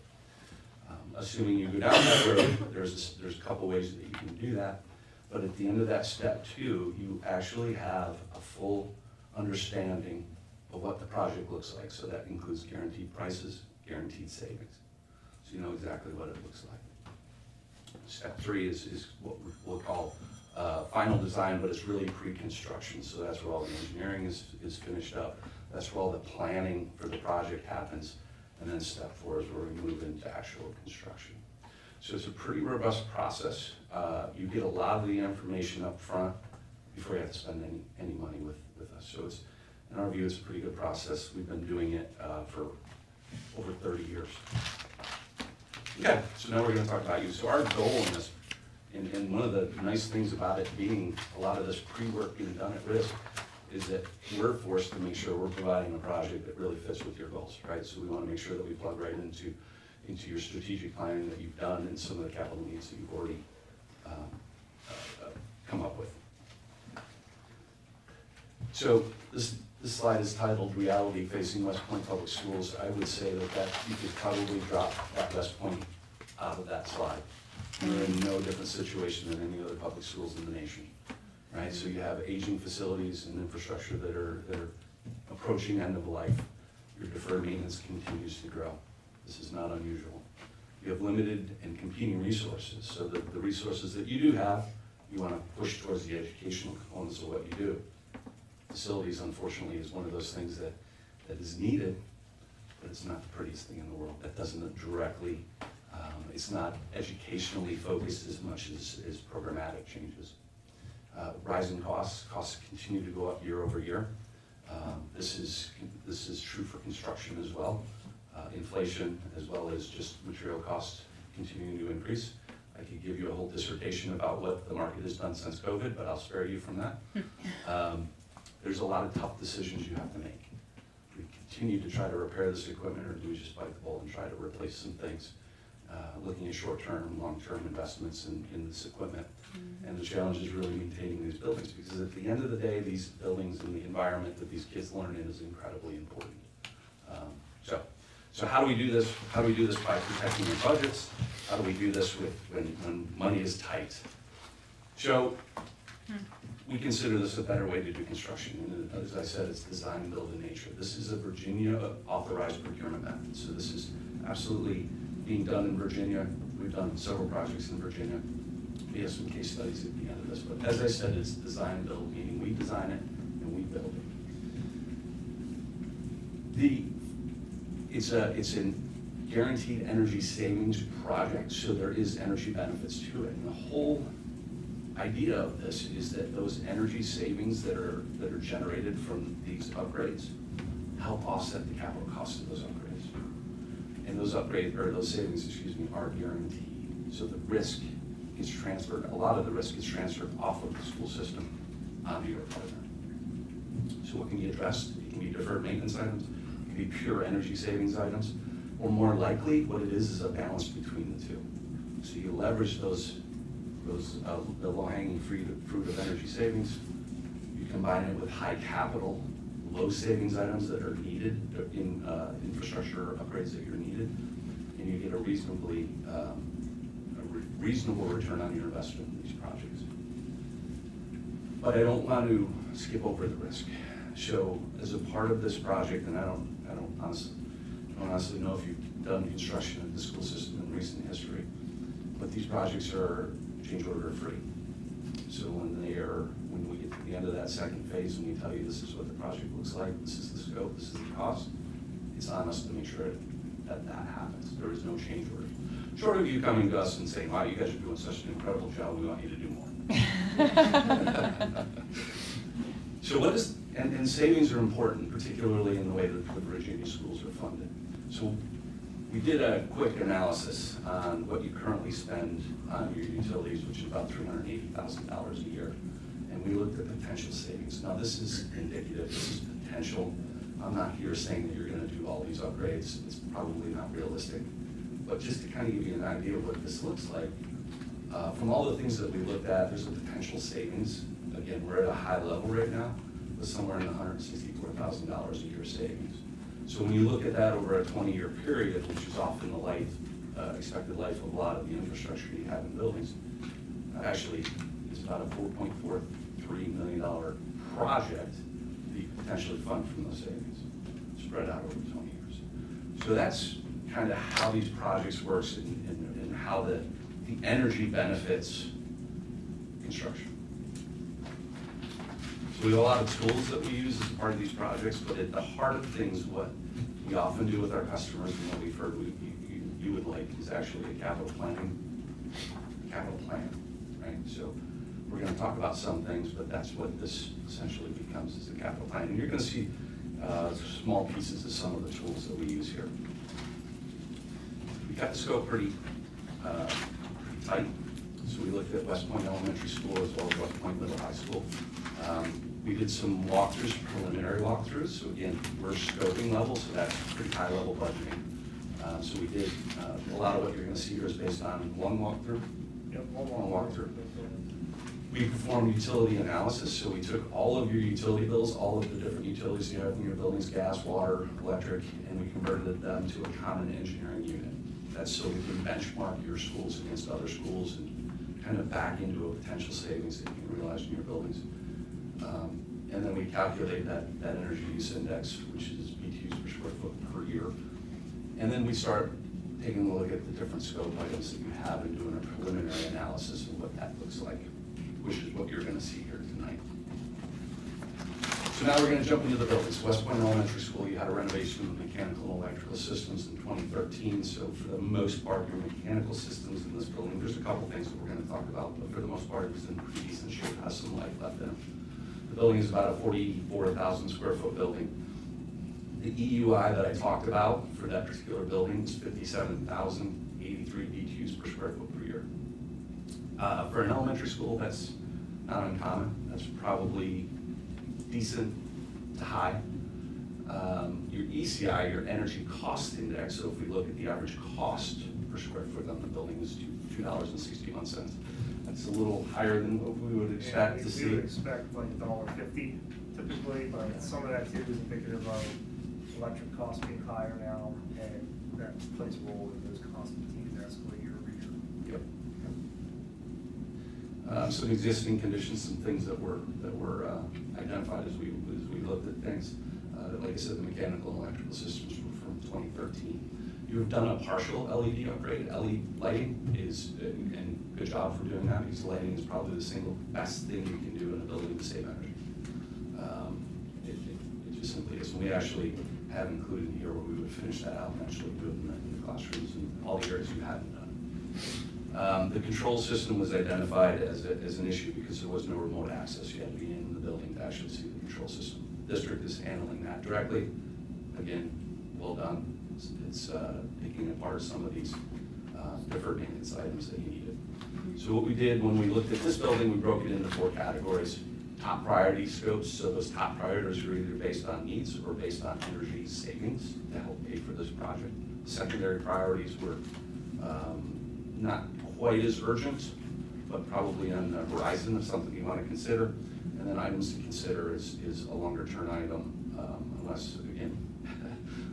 Assuming you go down that road, there's a couple ways that you can do that. But at the end of that step 2, you actually have a full understanding of what the project looks like. So that includes guaranteed prices, guaranteed savings. So you know exactly what it looks like. Step 3 is what we'll call final design, but it's really pre-construction. So that's where all the engineering is finished up. That's where all the planning for the project happens. And then step 4 is where we move into actual construction. So it's a pretty robust process. You get a lot of the information up front before you have to spend any money with us. So it's, in our view, it's a pretty good process. We've been doing it for over 30 years. Okay, so now we're going to talk about you. So our goal in this, and one of the nice things about it being a lot of this pre-work being done at risk, is that we're forced to make sure we're providing a project that really fits with your goals, right? So we want to make sure that we plug right into your strategic planning that you've done and some of the capital needs that you've already come up with. So this slide is titled Reality Facing West Point Public Schools. I would say that you could probably drop that West Point out of that slide. We're in no different situation than any other public schools in the nation, right? So you have aging facilities and infrastructure that are approaching end of life. Your deferred maintenance continues to grow. This is not unusual. You have limited and competing resources. So the resources that you do have, you want to push towards the educational components of what you do. Facilities, unfortunately, is one of those things that is needed, but it's not the prettiest thing in the world. That doesn't directly, it's not educationally focused as much as programmatic changes. Rising costs continue to go up year over year. This is true for construction as well. Inflation, as well as just material costs, continuing to increase. I could give you a whole dissertation about what the market has done since COVID, but I'll spare you from that. There's a lot of tough decisions you have to make. We continue to try to repair this equipment, or do we just bite the bullet and try to replace some things? Looking at short-term, long-term investments in this equipment. And the challenge is really maintaining these buildings, because at the end of the day, these buildings and the environment that these kids learn in is incredibly important. So how do we do this? How do we do this by protecting our budgets? How do we do this when money is tight? So we consider this a better way to do construction. And as I said, it's design and build in nature. This is a Virginia authorized procurement method. So this is absolutely being done in Virginia. We've done several projects in Virginia. We have some case studies at the end of this. But as I said, it's design and build, meaning we design it and we build it. It's a guaranteed energy savings project, so there is energy benefits to it. And the whole idea of this is that those energy savings that are generated from these upgrades help offset the capital cost of those upgrades. And those savings, are guaranteed. So the risk is transferred, a lot of the risk is transferred off of the school system onto your partner. So what can be addressed? It can be deferred maintenance items, it can be pure energy savings items, or more likely, what it is a balance between the two. So you leverage the low-hanging fruit of energy savings. You combine it with high capital, low savings items that are needed in infrastructure upgrades that you're needed, and you get a reasonable return on your investment in these projects. But I don't want to skip over the risk. So as a part of this project, and I don't honestly know if you've done construction in the school system in recent history, but these projects are change order free. So when we get to the end of that second phase and we tell you this is what the project looks like, this is the scope, this is the cost, it's on us to make sure that happens. There is no change order. Short of you coming to us and saying, wow, you guys are doing such an incredible job, we want you to do more. So and savings are important, particularly in the way that the Virginia schools are funded. So We did a quick analysis on what you currently spend on your utilities, which is about $380,000 a year. And we looked at potential savings. Now this is indicative, this is potential. I'm not here saying that you're gonna do all these upgrades. It's probably not realistic. But just to kind of give you an idea of what this looks like, from all the things that we looked at, there's a potential savings. Again, we're at a high level right now, with somewhere in the $164,000 a year savings. So when you look at that over a 20-year period, which is often the life, expected life of a lot of the infrastructure you have in buildings, actually it's about a $4.43 million project that you potentially fund from those savings, spread out over 20 years. So that's kind of how these projects works and how the energy benefits construction. So we have a lot of tools that we use as part of these projects, but at the heart of things, what we often do with our customers and what we've heard you would like is actually a capital plan, right? So we're going to talk about some things, but that's what this essentially becomes, is a capital plan. And you're going to see small pieces of some of the tools that we use here. We got the scope pretty tight. So we looked at West Point Elementary School as well as West Point Middle High School. We did some walkthroughs, preliminary walkthroughs. So again, we're scoping level, so that's pretty high level budgeting. So we did, a lot of what you're gonna see here is based on one walkthrough. Yep, one walkthrough. We performed utility analysis, so we took all of your utility bills, all of the different utilities you have in your buildings, gas, water, electric, and we converted them to a common engineering unit. That's so we can benchmark your schools against other schools and kind of back into a potential savings that you can realize in your buildings. And then we calculate that energy use index, which is BTUs per square foot per year. And then we start taking a look at the different scope items that you have and doing a preliminary analysis of what that looks like, which is what you're gonna see here tonight. So now we're gonna jump into the buildings. West Point Elementary School, you had a renovation of mechanical and electrical systems in 2013. So for the most part, your mechanical systems in this building, there's a couple things that we're gonna talk about, but for the most part, it's in pretty decent shape, has some life left in it. The building is about a 44,000 square foot building. The EUI that I talked about for that particular building is 57,083 BTUs per square foot per year. For an elementary school, that's not uncommon. That's probably decent to high. Your ECI, your energy cost index, so if we look at the average cost per square foot on the building, is $2.61. That's a little higher than what we would expect to see. We would expect like $1.50 typically, but some of that too is indicative of electric costs being higher now, and that plays a role in those costs continuing to escalate year over year. Yep. Some existing conditions, some things that were identified as we looked at things. Like I said, the mechanical and electrical systems were from 2013. You have done a partial LED upgrade. LED lighting is, and good job for doing that, because lighting is probably the single best thing you can do in a building to save energy. It just simply is. And we actually have included here where we would finish that out and actually do it in the classrooms and all the areas you hadn't done. The control system was identified as an issue because there was no remote access. You had to be in the building to actually see the control system. The district is handling that directly. Again, well done. It's picking apart some of these deferred maintenance items that you needed. So what we did when we looked at this building, we broke it into 4 categories. Top priority scopes, so those top priorities are either based on needs or based on energy savings to help pay for this project. Secondary priorities were not quite as urgent, but probably on the horizon of something you want to consider. And then items to consider is a longer term item, unless, again,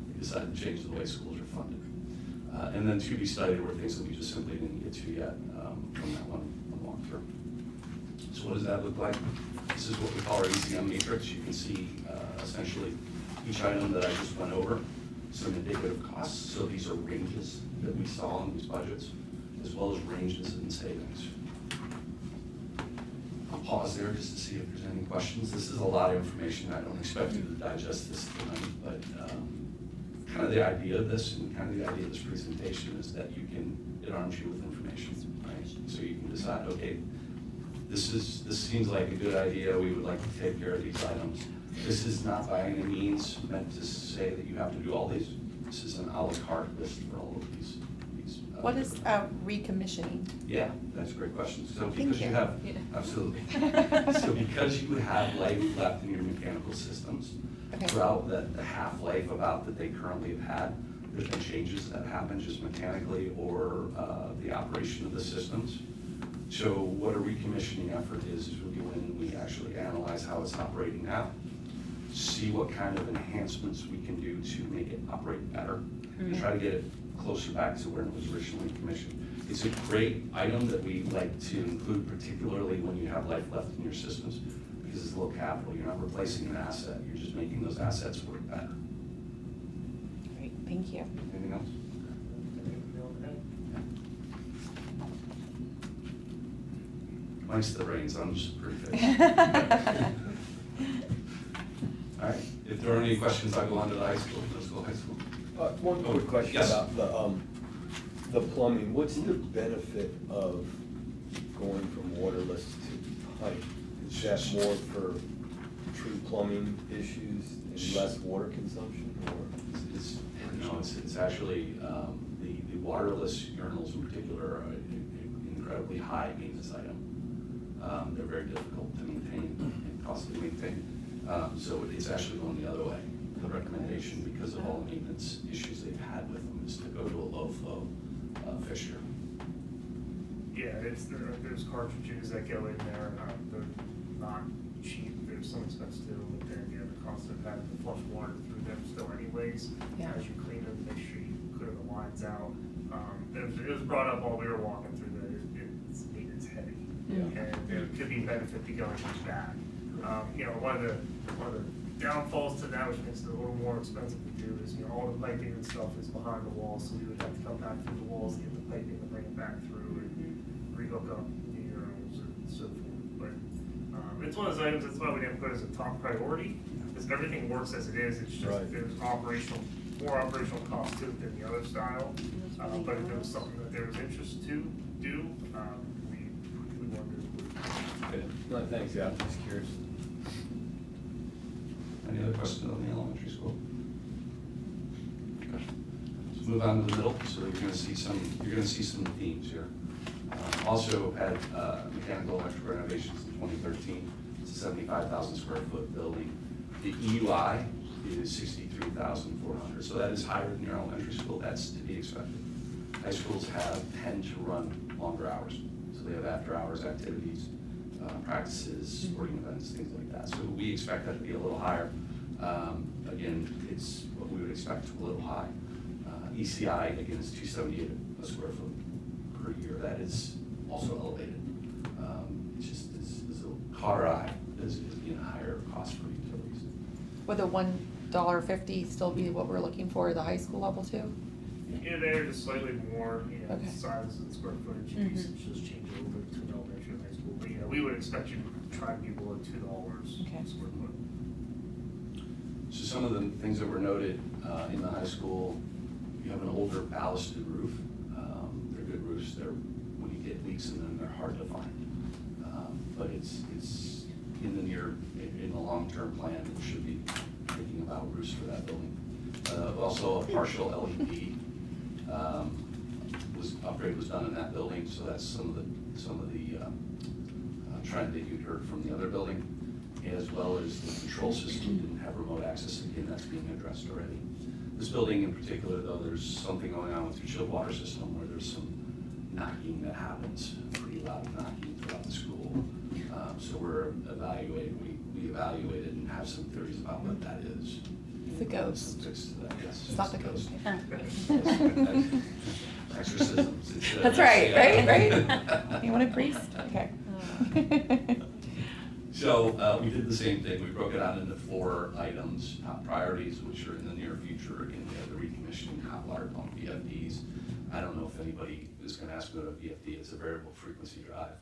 we decide to change the way schools are funded. And then to be studied were things that we just simply didn't get to yet from that one walkthrough. So what does that look like? This is what we call our ECM matrix. You can see essentially each item that I just went over, some indicative costs. So these are ranges that we saw in these budgets, as well as ranges in savings. I'll pause there just to see if there's any questions. This is a lot of information. I don't expect you to digest this tonight, but kind of the idea of this and kind of the idea of this presentation is that it arms you with information, right? So you can decide, okay, this seems like a good idea. We would like to take care of these items. This is not by any means meant to say that you have to do all these. This is an à la carte list for all of these. What is recommissioning? Yeah, that's a great question. So Thank because you you. have, Yeah. absolutely. So because you have life left in your mechanical systems, Okay. throughout the half-life about that they currently have had, there's been changes that happen just mechanically or the operation of the systems. So what a recommissioning effort is we go in and we actually analyze how it's operating now, see what kind of enhancements we can do to make it operate better, and try to get it closer back to where it was originally commissioned. It's a great item that we like to include, particularly when you have life left in your systems, because it's low capital. You're not replacing an asset, you're just making those assets work better. Great, thank you. Anything else? Mike's the brains, I'm just a pretty face. All right, if there are any questions, I'll go on to the high school, let's go high school. One quick question Yes. about the plumbing. What's the benefit of going from waterless to pipe? Is that more for true plumbing issues and less water consumption, or? It's actually, the waterless urinals in particular are an incredibly high maintenance item. They're very difficult to maintain and costly to maintain. So it's actually going the other way. The recommendation, because of all the maintenance issues they've had with them, is to go to a low flow fixture. Yeah, there's cartridges that go in there, they're not cheap, there's some expense to them, but then, yeah, the cost of having to flush water through them still anyways. Yeah. As you clean them, make sure you clear the lines out. It was brought up while we were walking through that it's maintenance heavy. Yeah. And there could be benefit to going to that. One of the downfalls to that, which makes it a little more expensive to do, is, all the piping and stuff is behind the walls, so we would have to come back through the walls, get the piping and bring it back through and rehook up the urinals and so forth. But it's one of those items, that's why we didn't put it as a top priority, because everything works as it is, it's just there's more operational cost to it than the other style. But if it was something that there was interest to do, we wanted to include. Okay. No, thanks, yeah, I'm just curious. Any other questions on the elementary school? Let's move on to the middle, so you're going to see some themes here. Also had mechanical electrical renovations in 2013. It's a 75,000 square foot building. The EUI is 63,400, so that is higher than your elementary school. That's to be expected. High schools tend to run longer hours, so they have after-hours activities, practices, sporting events, things like that. So we expect that to be a little higher. Again, it's what we would expect, a little high. ECI, again, is 278 a square foot per year. That is also elevated. It's just this little car eye is being a higher cost for utilities. Would the $1.50 still be what we're looking for at the high school level too? Yeah, they're just slightly more, Okay. size and square footage usage just change a little bit between elementary and high school. But we would expect you to try to be below $2 a square foot. So some of the things that were noted in the high school, you have an older ballasted roof. They're good roofs. When you get leaks in them, they're hard to find. But it's in the long-term plan, it should be thinking about roofs for that building. Also, a partial LED upgrade was done in that building, so that's some of the trend that you'd heard from the other building, as well as the control system didn't have remote access. Again, that's being addressed already. This building in particular, though, there's something going on with your chilled water system where there's some knocking that happens, pretty loud knocking throughout the school. So we're evaluating, we evaluated and have some theories about what that is. It's a ghost. Some fix to that, yes. It's not the ghost. Exorcisms. That's right. You want a priest? Okay. So we did the same thing. We broke it out into 4 items, top priorities, which are in the near future. Again, we have the recommissioning hot water pump, VFDs. I don't know if anybody is going to ask about a VFD. It's a variable frequency drive.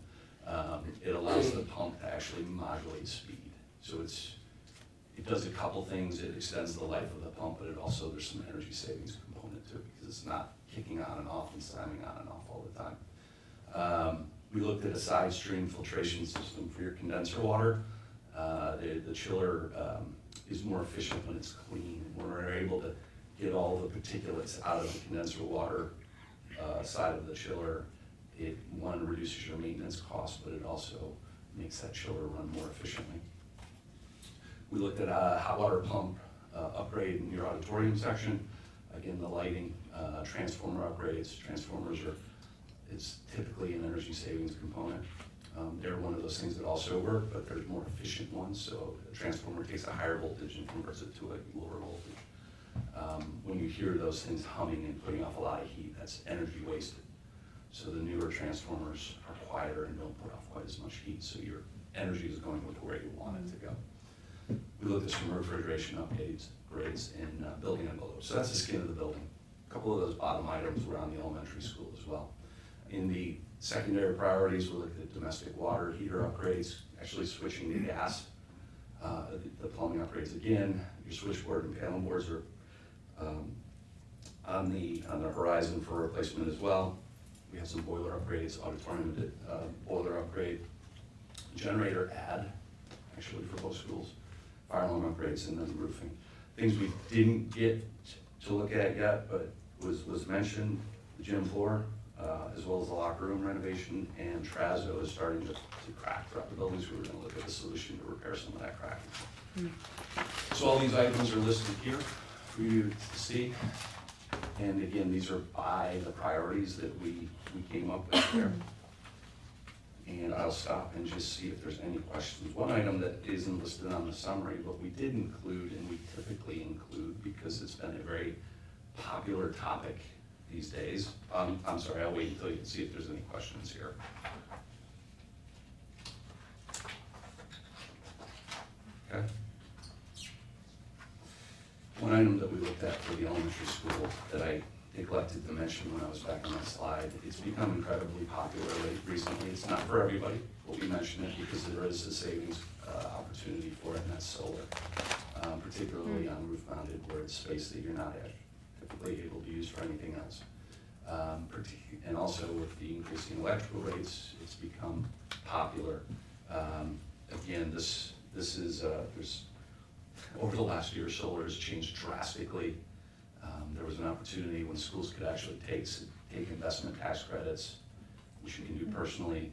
It allows the pump to actually modulate speed. So it does a couple things. It extends the life of the pump, but there's some energy savings component to it because it's not kicking on and off and slamming on and off all the time. We looked at a side stream filtration system for your condenser water. The chiller is more efficient when it's clean. When we're able to get all the particulates out of the condenser water side of the chiller. It, one, reduces your maintenance costs, but it also makes that chiller run more efficiently. We looked at a hot water pump upgrade in your auditorium section. Again, the lighting, transformer upgrades. Transformers are, it's typically an energy savings component. They're one of those things that also work, but there's more efficient ones. So a transformer takes a higher voltage and converts it to a lower voltage. When you hear those things humming and putting off a lot of heat, that's energy wasted. So the newer transformers are quieter and don't put off quite as much heat, so your energy is going with where you want it to go. We looked at some refrigeration upgrades in building envelopes. So that's the skin of the building. A couple of those bottom items were on the elementary school as well. In the secondary priorities, we looked at domestic water heater upgrades, actually switching to gas. The plumbing upgrades again, your switchboard and panel boards are on the horizon for replacement as well. We have some boiler upgrades, auditorium boiler upgrade, generator add, actually for both schools, fire alarm upgrades, and then roofing. Things we didn't get to look at yet, but was mentioned, the gym floor, as well as the locker room renovation, and Trazo is starting to crack throughout the buildings. We were gonna look at the solution to repair some of that cracking. So all these items are listed here for you to see. And again, these are by the priorities that we came up with there. And I'll stop and just see if there's any questions. One item that isn't listed on the summary, but we did include, and we typically include because it's been a very popular topic these days. I'm sorry, I'll wait until you can see if there's any questions here. Okay. One item that we looked at for the elementary school that I neglected to mention when I was back on that slide, it's become incredibly popular recently. It's not for everybody, but we mention it because there is a savings opportunity for it, and that's solar, particularly on roof mounted, where it's space that you're not typically able to use for anything else. And also with the increasing electrical rates, it's become popular. Again, this is, there's, over the last year, solar has changed drastically. There was an opportunity when schools could actually take investment tax credits, which you can do personally.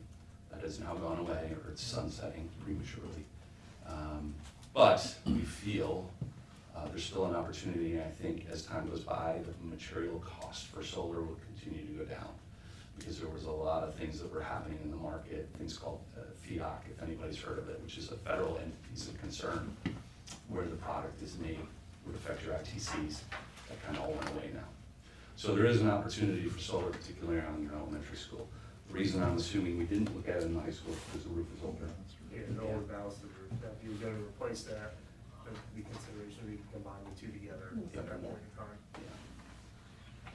That has now gone away, or it's sunsetting prematurely. But we feel there's still an opportunity, and I think as time goes by, the material cost for solar will continue to go down, because there was a lot of things that were happening in the market, things called FEOC, if anybody's heard of it, which is a federal entities of concern, where the product is made would affect your ITCs. That kind of all went away now. So there is an opportunity for solar, particularly on your elementary school. The reason I'm assuming we didn't look at it in high school is because the roof is older. Yeah, the older valves, the roof. Now, if you were going to replace that, that would be consideration we can combine the two together at that point in time.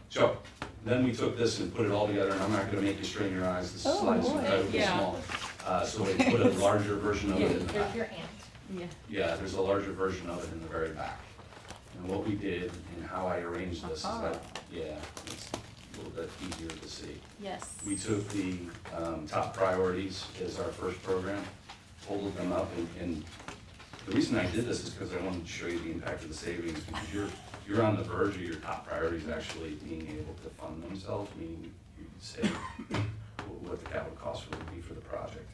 So then we took this and put it all together, and I'm not going to make you strain your eyes. This slide is incredibly small. So we put a larger version of it in the back. Your aunt. Yeah, there's a larger version of it in the very back. And what we did and how I arranged this is that, yeah, it's a little bit easier to see. Yes. We took the top priorities as our first program, folded them up, and the reason I did this is because I wanted to show you the impact of the savings, because you're on the verge of your top priorities actually being able to fund themselves, meaning you could say what the capital cost would be for the project.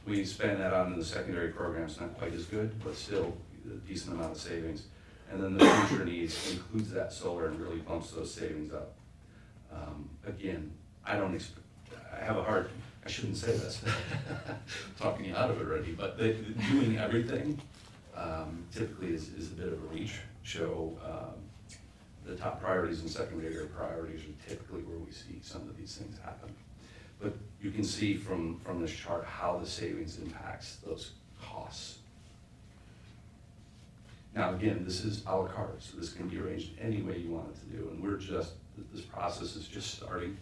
We spend that on in the secondary programs, not quite as good, but still a decent amount of savings. And then the future needs includes that solar and really bumps those savings up. Again, I have a hard, I shouldn't say this, talking you out of it already, but doing everything typically is a bit of a reach. The top priorities and secondary priorities are typically where we see some of these things happen. But you can see from this chart how the savings impacts those costs. Now, again, this is a la carte, so this can be arranged any way you want it to do, and this process is just starting.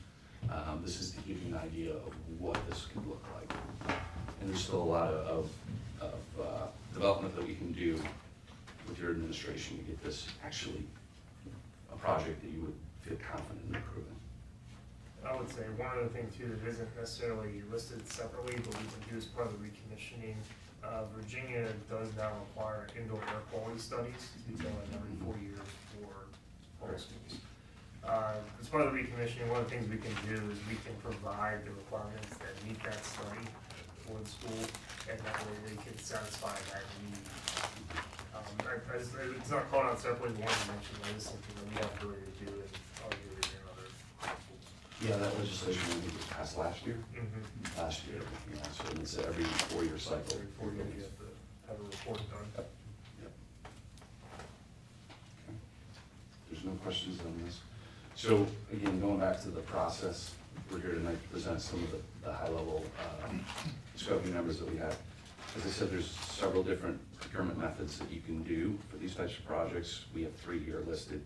This is to give you an idea of what this could look like. And there's still a lot of development that we can do with your administration to get this actually a project that you would feel confident in approving. I would say one other thing too that isn't necessarily listed separately, but we can do as part of the recommissioning. Virginia does now require indoor air quality studies to be done every 4 years for all schools. As part of the recommissioning, one of the things we can do is we can provide the requirements that meet that study for the school, and that way they can satisfy that need. It's not called out separately, one mention, but it's something that we have the ability to do in arguably in other schools. Yeah, that legislation I think was passed last year. Mhm. Last year, yeah, so it's every 4-year cycle. Every 4 years, you have to have a report done. Yep. Okay. There's no questions on this. So again, going back to the process, we're here tonight to present some of the high-level scoping numbers that we have. As I said, there's several different procurement methods that you can do for these types of projects. We have 3 here listed.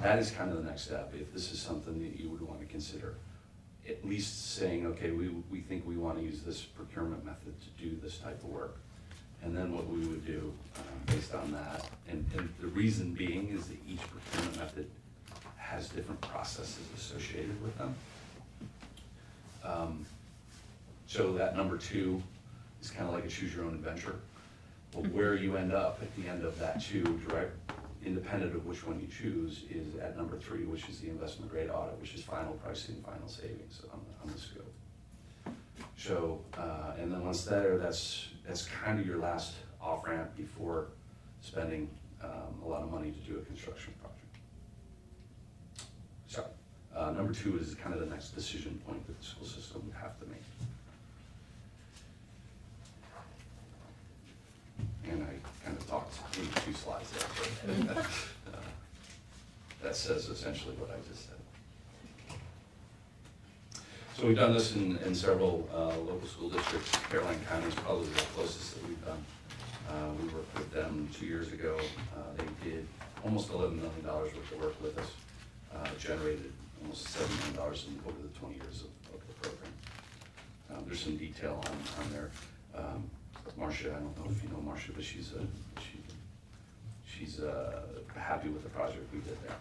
That is kind of the next step. If this is something that you would want to consider, at least saying, okay, we think we want to use this procurement method to do this type of work. And then what we would do based on that, and the reason being is that each procurement method has different processes associated with them. So that number 2 is kind of like a choose your own adventure. But where you end up at the end of that 2, direct, independent of which one you choose, is at number 3, which is the investment grade audit, which is final pricing, final savings on the scope. So, and then once there, that's kind of your last off ramp before spending a lot of money to do a construction project. So, number 2 is kind of the next decision point that the school system would have to make. And I kind of talked in 2 slides there, but that says essentially what I just said. So we've done this in several local school districts. Caroline County is probably the closest that we've done. We worked with them 2 years ago. They did almost $11 million worth of work with us, generated almost $7 million over the 20 years of the program. There's some detail on there. Marcia, I don't know if you know Marcia, but she's happy with the project we did there.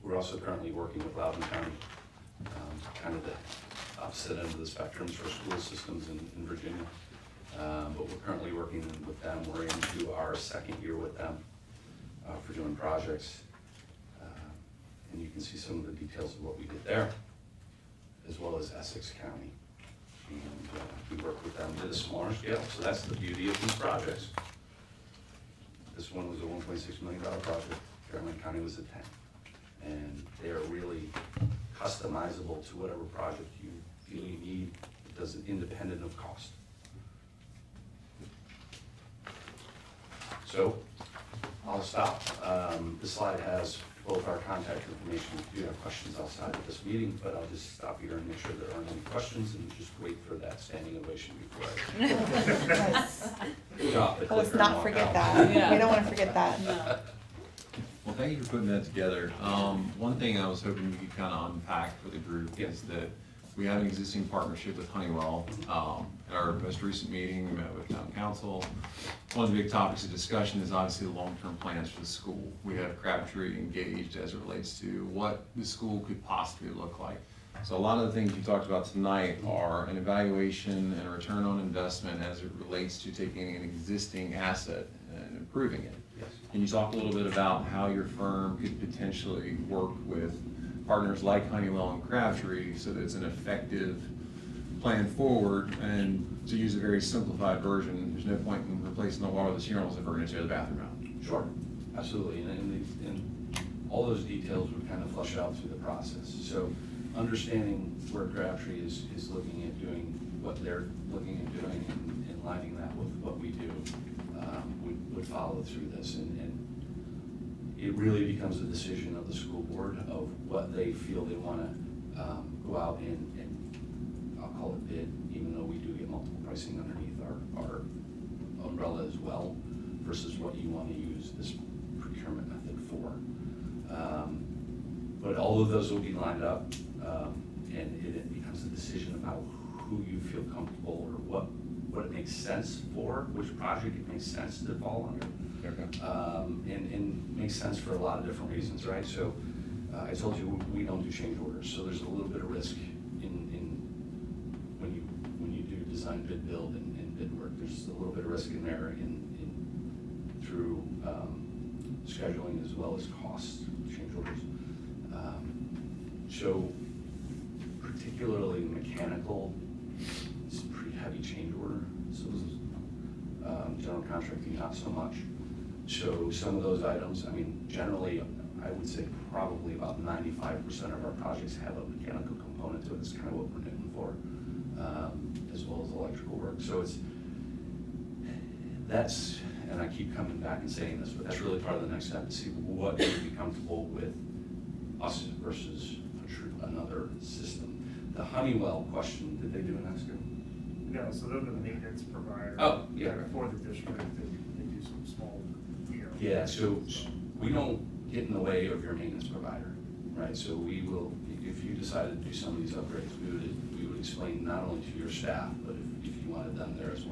We're also currently working with Loudoun County, kind of the opposite end of the spectrum for school systems in Virginia. But we're currently working with them. We're into our 2nd year with them for doing projects. And you can see some of the details of what we did there, as well as Essex County. And we worked with them at a smaller scale, so that's the beauty of these projects. This one was a $1.6 million project. Caroline County was a 10. And they are really customizable to whatever project you feel you need. It does it independent of cost. So I'll stop. This slide has both our contact information. If you have questions outside of this meeting, but I'll just stop here and make sure there aren't any questions and just wait for that standing ovation before I drop the clicker. Let's not forget that. Yeah. We don't want to forget that. Well, thank you for putting that together. One thing I was hoping you could kind of unpack for the group is that we have an existing partnership with Honeywell. At our most recent meeting, we met with town council. One of the big topics of discussion is obviously the long-term plans for the school. We have Crabtree engaged as it relates to what the school could possibly look like. So a lot of the things you talked about tonight are an evaluation and a return on investment as it relates to taking an existing asset and improving it. Yes. Can you talk a little bit about how your firm could potentially work with partners like Honeywell and Crabtree so that it's an effective plan forward? And to use a very simplified version, there's no point in replacing the water with the urinals if we're going to tear the bathroom out. Sure, absolutely, and all those details would kind of flush out through the process. So understanding where Crabtree is looking at doing what they're looking at doing and lining that with what we do would follow through this. And it really becomes a decision of the school board of what they feel they want to go out and I'll call it bid, even though we do get multiple pricing underneath our umbrella as well, versus what you want to use this procurement method for. But all of those will be lined up, and it becomes a decision about who you feel comfortable or what it makes sense for, which project it makes sense to fall under. And makes sense for a lot of different reasons, right? So I told you we don't do change orders, so there's a little bit of risk in when you do design, bid, build, and bid work. There's a little bit of risk in there through scheduling as well as costs, change orders. So particularly mechanical, it's a pretty heavy change order. So general contracting, not so much. So some of those items, I mean, generally, I would say probably about 95% of our projects have a mechanical component to it. It's kind of what we're known for, as well as electrical work. So that's, and I keep coming back and saying this, but that's really part of the next step to see what would be comfortable with us versus another system. The Honeywell question, did they do an ESCO? No, so they're the maintenance provider. Oh, yeah. For the district, they do some small, Yeah, so we don't get in the way of your maintenance provider, right? So we will, if you decided to do some of these upgrades, we would explain not only to your staff, but if you wanted them there as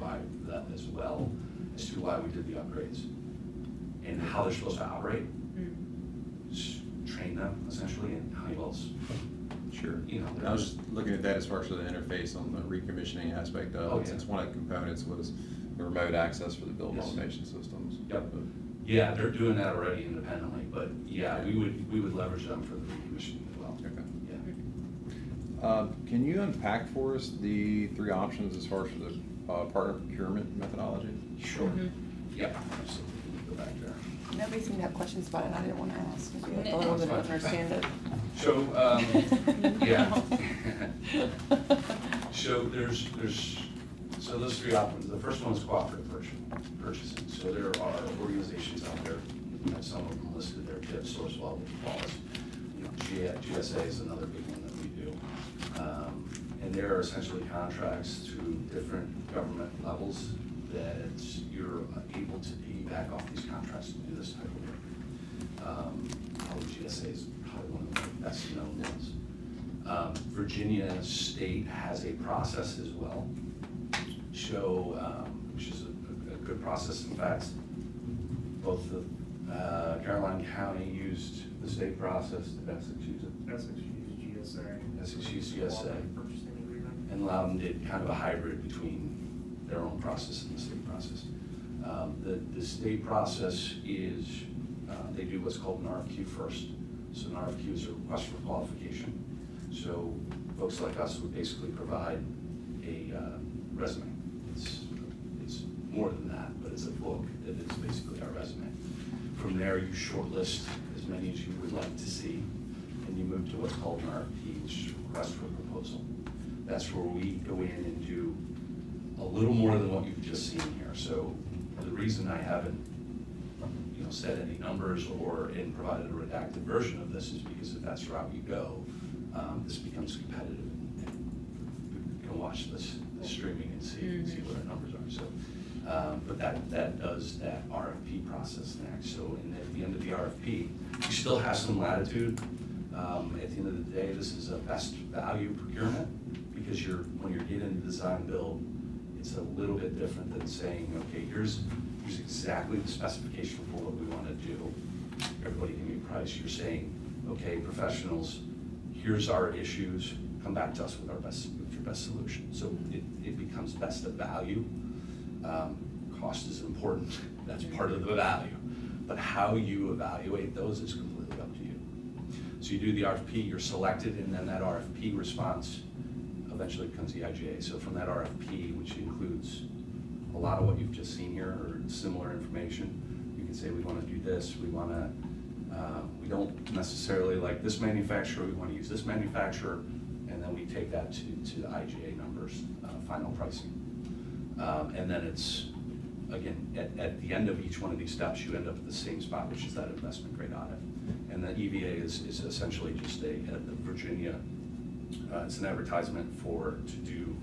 well as to why we did the upgrades and how they're supposed to operate. Just train them essentially, and Honeywell's. Sure. You know, I was just looking at that as far as the interface on the recommissioning aspect of it, since one of the components was the remote access for the building automation systems. Yep. Yeah, they're doing that already independently, but yeah, we would leverage them for the recommissioning as well. Okay. Yeah. Can you unpack for us the 3 options as far as the partner procurement methodology? Sure. Yeah, absolutely. Go back there. Nobody seemed to have questions about it, and I didn't want to ask, because we don't understand it. So, yeah. So so those 3 options. The first one is cooperative purchasing. So there are organizations out there, some of them listed there, TIPS, Sourcewell, Wallace. GSA is another big one that we do. And there are essentially contracts through different government levels that you're able to piggyback off these contracts to do this type of work. Probably GSA is probably one of the best known ones. Virginia State has a process as well, which is a good process. In fact, both the Caroline County used the state process, Essex used it. Essex used GSA. Essex used GSA. And Loudon did kind of a hybrid between their own process and the state process. The state process is, they do what's called an RFQ first. So an RFQ is a request for qualification. So folks like us would basically provide a resume. It's more than that, but it's a book that is basically our resume. From there, you shortlist as many as you would like to see, and you move to what's called an RFP, which is a request for proposal. That's where we go in and do a little more than what you've just seen here. So the reason I haven't said any numbers or provided a redacted version of this is because if that's the route you go, this becomes competitive, and you can watch this streaming and see what our numbers are. So, but that does that RFP process next. So at the end of the RFP, you still have some latitude. At the end of the day, this is a best value procurement because when you're getting design build, it's a little bit different than saying, okay, here's exactly the specification for what we want to do. Everybody give me a price. You're saying, okay, professionals, here's our issues. Come back to us with your best solution. So it becomes best of value. Cost is important. That's part of the value. But how you evaluate those is completely up to you. So you do the RFP, you're selected, and then that RFP response eventually becomes the IGA. So from that RFP, which includes a lot of what you've just seen here or similar information, you can say we want to do this, we want to, we don't necessarily like this manufacturer, we want to use this manufacturer, and then we take that to the IGA numbers, final pricing. And then it's, again, at the end of each one of these steps, you end up at the same spot, which is that investment grade audit. And the EVA is essentially just the Virginia, it's an advertisement to do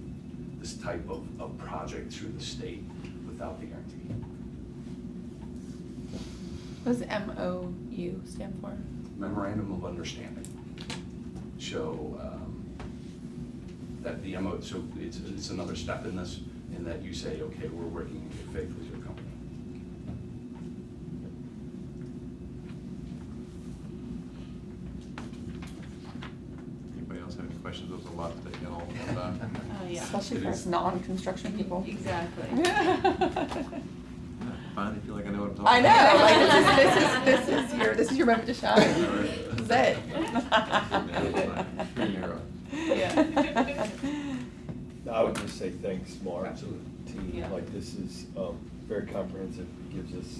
this type of project through the state without the guarantee. What does MOU stand for? Memorandum of Understanding. So that the MOU, so it's another step in this, in that you say, okay, we're working in good faith with your company. Anybody else have any questions? There's a lot to take in all of that. Oh, yeah. Especially for us non-construction people. Exactly. finally feel like I know what I'm talking I about. know, like this is your moment to shine. This is it. Yeah. I would just say thanks, Mark. Absolutely. Team, Yeah. like this is very comprehensive. It gives us,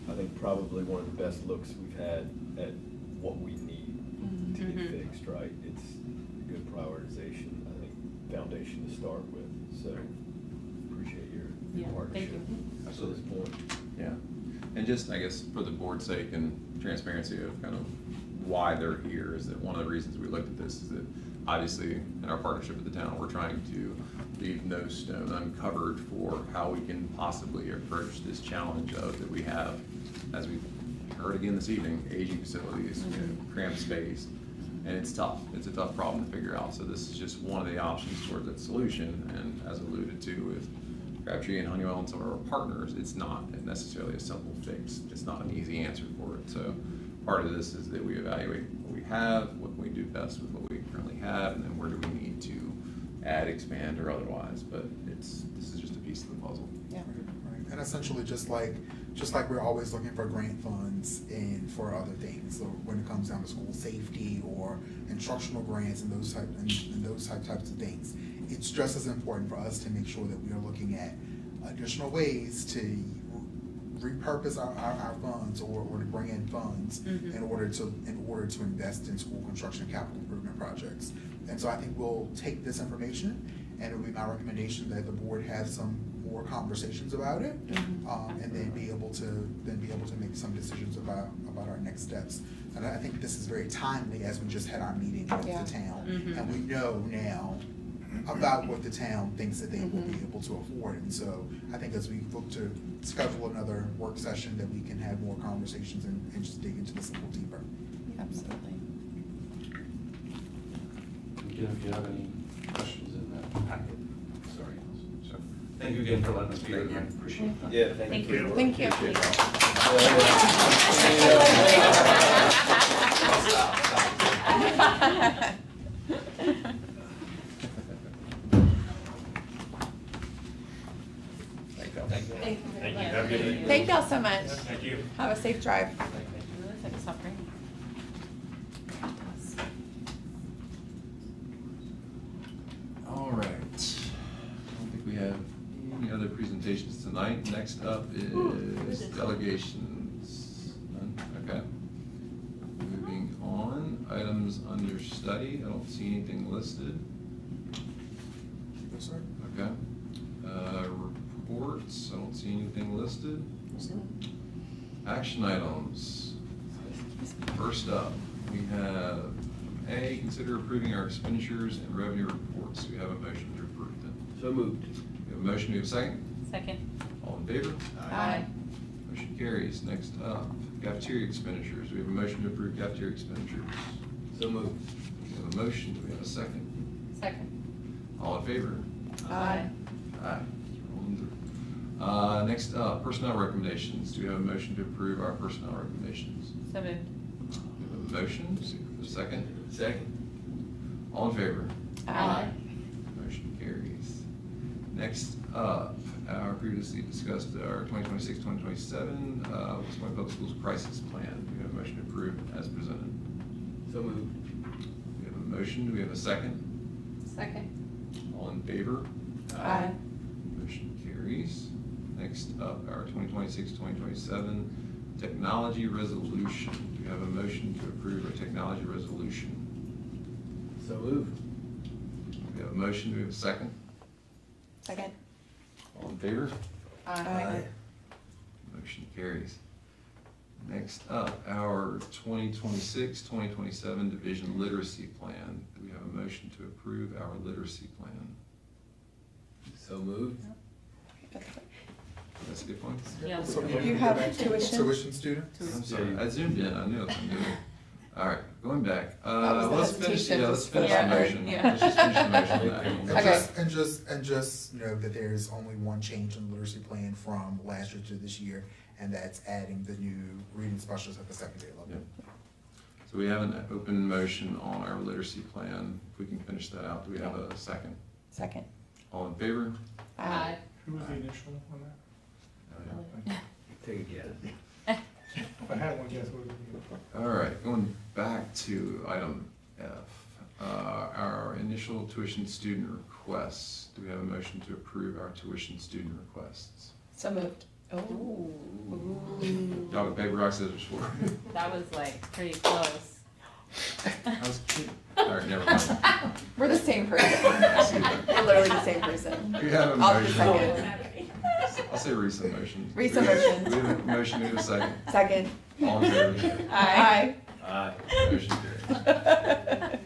I think, probably one of the best looks we've had at what we need to get fixed, right? It's good prioritization, I think, foundation to start with. So appreciate your partnership. Absolutely. At this point. Yeah, and just, I guess, for the board's sake and transparency of kind of why they're here, is that one of the reasons we looked at this is that obviously in our partnership with the town, we're trying to leave no stone uncovered for how we can possibly approach this challenge that we have, as we heard again this evening, aging facilities, cramped space, and it's tough. It's a tough problem to figure out. So this is just one of the options towards that solution, and as alluded to with Crabtree and Honeywell and some of our partners, it's not necessarily a simple fix. It's not an easy answer for it. So part of this is that we evaluate what we have, what can we do best with what we currently have, and then where do we need to add, expand, or otherwise. But this is just a piece of the puzzle. Yeah. Right. And essentially, just like we're always looking for grant funds and for other things, so when it comes down to school safety or instructional grants and those types of things, it's just as important for us to make sure that we are looking at additional ways to repurpose our funds or to bring in funds in order to invest in school construction capital improvement projects. And so I think we'll take this information, and it will be my recommendation that the board have some more conversations about it, and then be able to make some decisions about our next steps. And I think this is very timely, as we just had our meeting with the town, and we know now about what the town thinks that they will be able to afford. And so I think as we look to schedule another work session, that we can have more conversations and just dig into this a little deeper. Absolutely. Again, if you have any questions in that packet, sorry. So, thank you again for letting us be here. I appreciate that. Yeah, thank you. Thank you. Appreciate Thank y'all so much. Thank you. Have a safe drive. All right. I don't think we have any other presentations tonight. Next up is delegations. None? Okay. Moving on, items under study. I don't see anything listed. Yes, sir. Okay. Reports, I don't see anything listed. Action items. First up, we have A, consider approving our expenditures and revenue reports. Do we have a motion to approve them? So moved. We have a motion, do we have a second? Second. All in favor? Aye. Motion carries. Next up, cafeteria expenditures. Do we have a motion to approve cafeteria expenditures? So moved. We have a motion, do we have a second? Second. All in favor? Aye. Aye. Rolling through. Next up, personnel recommendations. Do we have a motion to approve our personnel recommendations? So moved. We have a motion, a second? Second. All in favor? Aye. Motion carries. Next up, our previously discussed our 2026-2027 West Point Public Schools crisis plan. Do we have a motion to approve as presented? So moved. We have a motion, do we have a second? Second. All in favor? Aye. Motion carries. Next up, our 2026-2027 technology resolution. Do we have a motion to approve our technology resolution? So moved. We have a motion, do we have a second? Second. All in favor? Aye. Motion carries. Next up, our 2026-2027 division literacy plan. Do we have a motion to approve our literacy plan? So moved. That's a good point. Yeah. So You have tuition? Tuition student? I'm sorry, I zoomed in, I knew it. All right, going back. was the Let's finish, hesitation. let's finish Yeah. the motion. Yeah. Let's just finish the motion. And Okay. just know that there's only one change in the literacy plan from last year to this year, and that's adding the new reading specialist at the secondary level. Yep. So we have an open motion on our literacy plan. If we can finish that out, do we have a second? Second. All in favor? Aye. Who was the initial on that? Take a guess. If I had one guess, what would it be? All right, going back to item F, our initial tuition student requests. Do we have a motion to approve our tuition student requests? So moved. Ooh. Y'all with paper, rock, scissors, for That was like pretty close. That was cute. All right, never mind. We're the same person. We're literally the same person. We have a I'll do motion. second. I'll say recent motion. Recent motion. We have a motion, we have a second. Second. All in favor? Aye. Aye. Motion carries.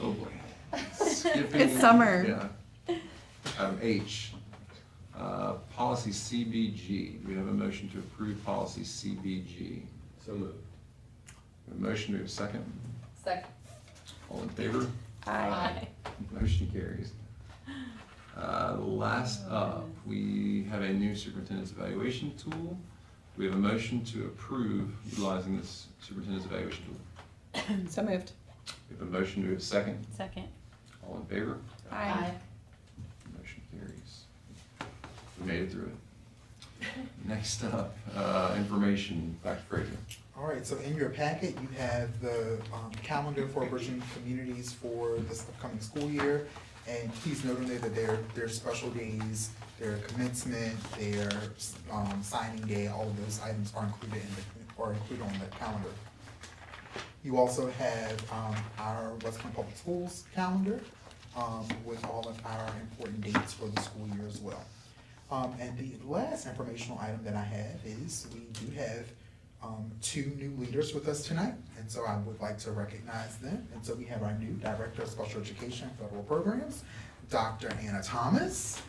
Oh, boy. Skipping. It's summer. Yeah. H, policy CBG. We have a motion to approve policy CBG. So moved. We have a motion, we have a second. Second. All in favor? Aye. Motion carries. Last up, we have a new superintendent's evaluation tool. We have a motion to approve utilizing this superintendent's evaluation tool. So moved. We have a motion, do we have a second? Second. All in favor? Aye. Motion carries. We made it through it. Next up, information, Dr. Frazier. All right, so in your packet, you have the calendar for Virgin Communities for this upcoming school year. And please note on there that their special days, their commencement, their signing day, all of those items are included on the calendar. You also have our West Point Public Schools calendar with all of our important dates for the school year as well. And the last informational item that I have is we do have 2 new leaders with us tonight, and so I would like to recognize them. And so we have our new Director of Special Education and Federal Programs, Dr. Anna Thomas,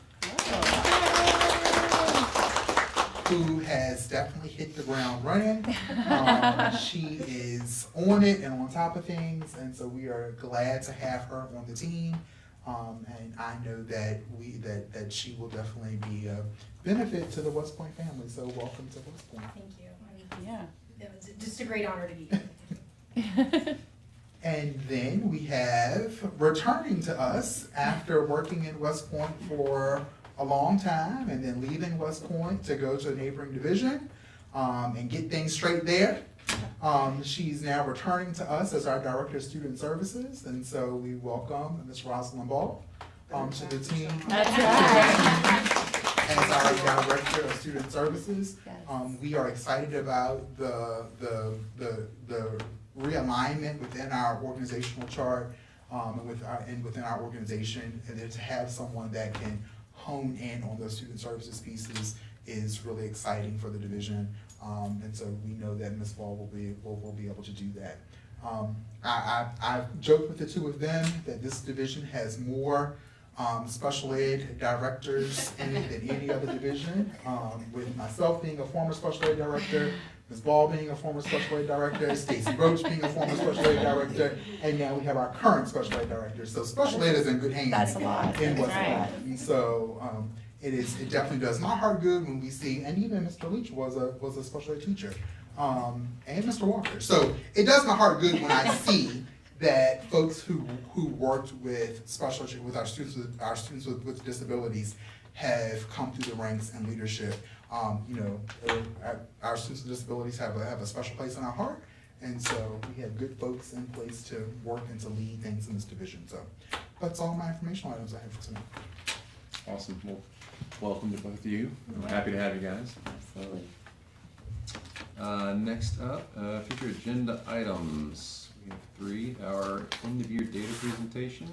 who has definitely hit the ground running. She is on it and on top of things, and so we are glad to have her on the team. And I know that that she will definitely be a benefit to the West Point family. So welcome to West Point. Thank you. Yeah. It was just a great honor to be here. And then we have returning to us after working in West Point for a long time and then leaving West Point to go to a neighboring division and get things straight there. She's now returning to us as our Director of Student Services, and so we welcome Ms. Rosalind Ball to the team. That's right. As our Director of Student Services. We are excited about the realignment within our organizational chart and within our organization, and then to have someone that can hone in on those student services pieces is really exciting for the division. And so we know that Ms. Ball will be able to do that. I've joked with the two of them that this division has more special ed directors in it than any other division, with myself being a former special ed director, Ms. Ball being a former special ed director, Stacey Roach being a former special ed director, and now we have our current special ed director. So special ed is in good hands. That's a lot. In West Right. Point. And so it definitely does my heart good when we see, and even Mr. Leach was a special ed teacher, and Mr. Walker. So it does my heart good when I see that folks who worked with with our students with disabilities have come through the ranks and leadership. Our students with disabilities have a special place in our heart, and so we have good folks in place to work and to lead things in this division. So that's all my informational items I have for tonight. Awesome. Well, welcome to both of you. We're happy to have you guys. Absolutely. Next up, future agenda items. We have 3, our end-of-year data presentation,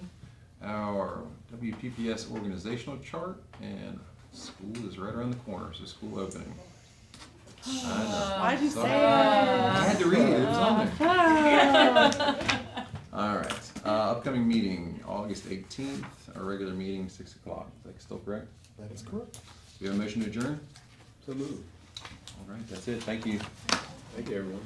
our WPPS organizational chart, and school is right around the corner, so school opening. I know. Why'd you So- say I had to read it, it was on there. All right, upcoming meeting, August 18th, our regular meeting, 6 o'clock. Is that still correct? That is correct. Do we have a motion to adjourn? So moved. All right, that's it. Thank you. Thank you, everyone.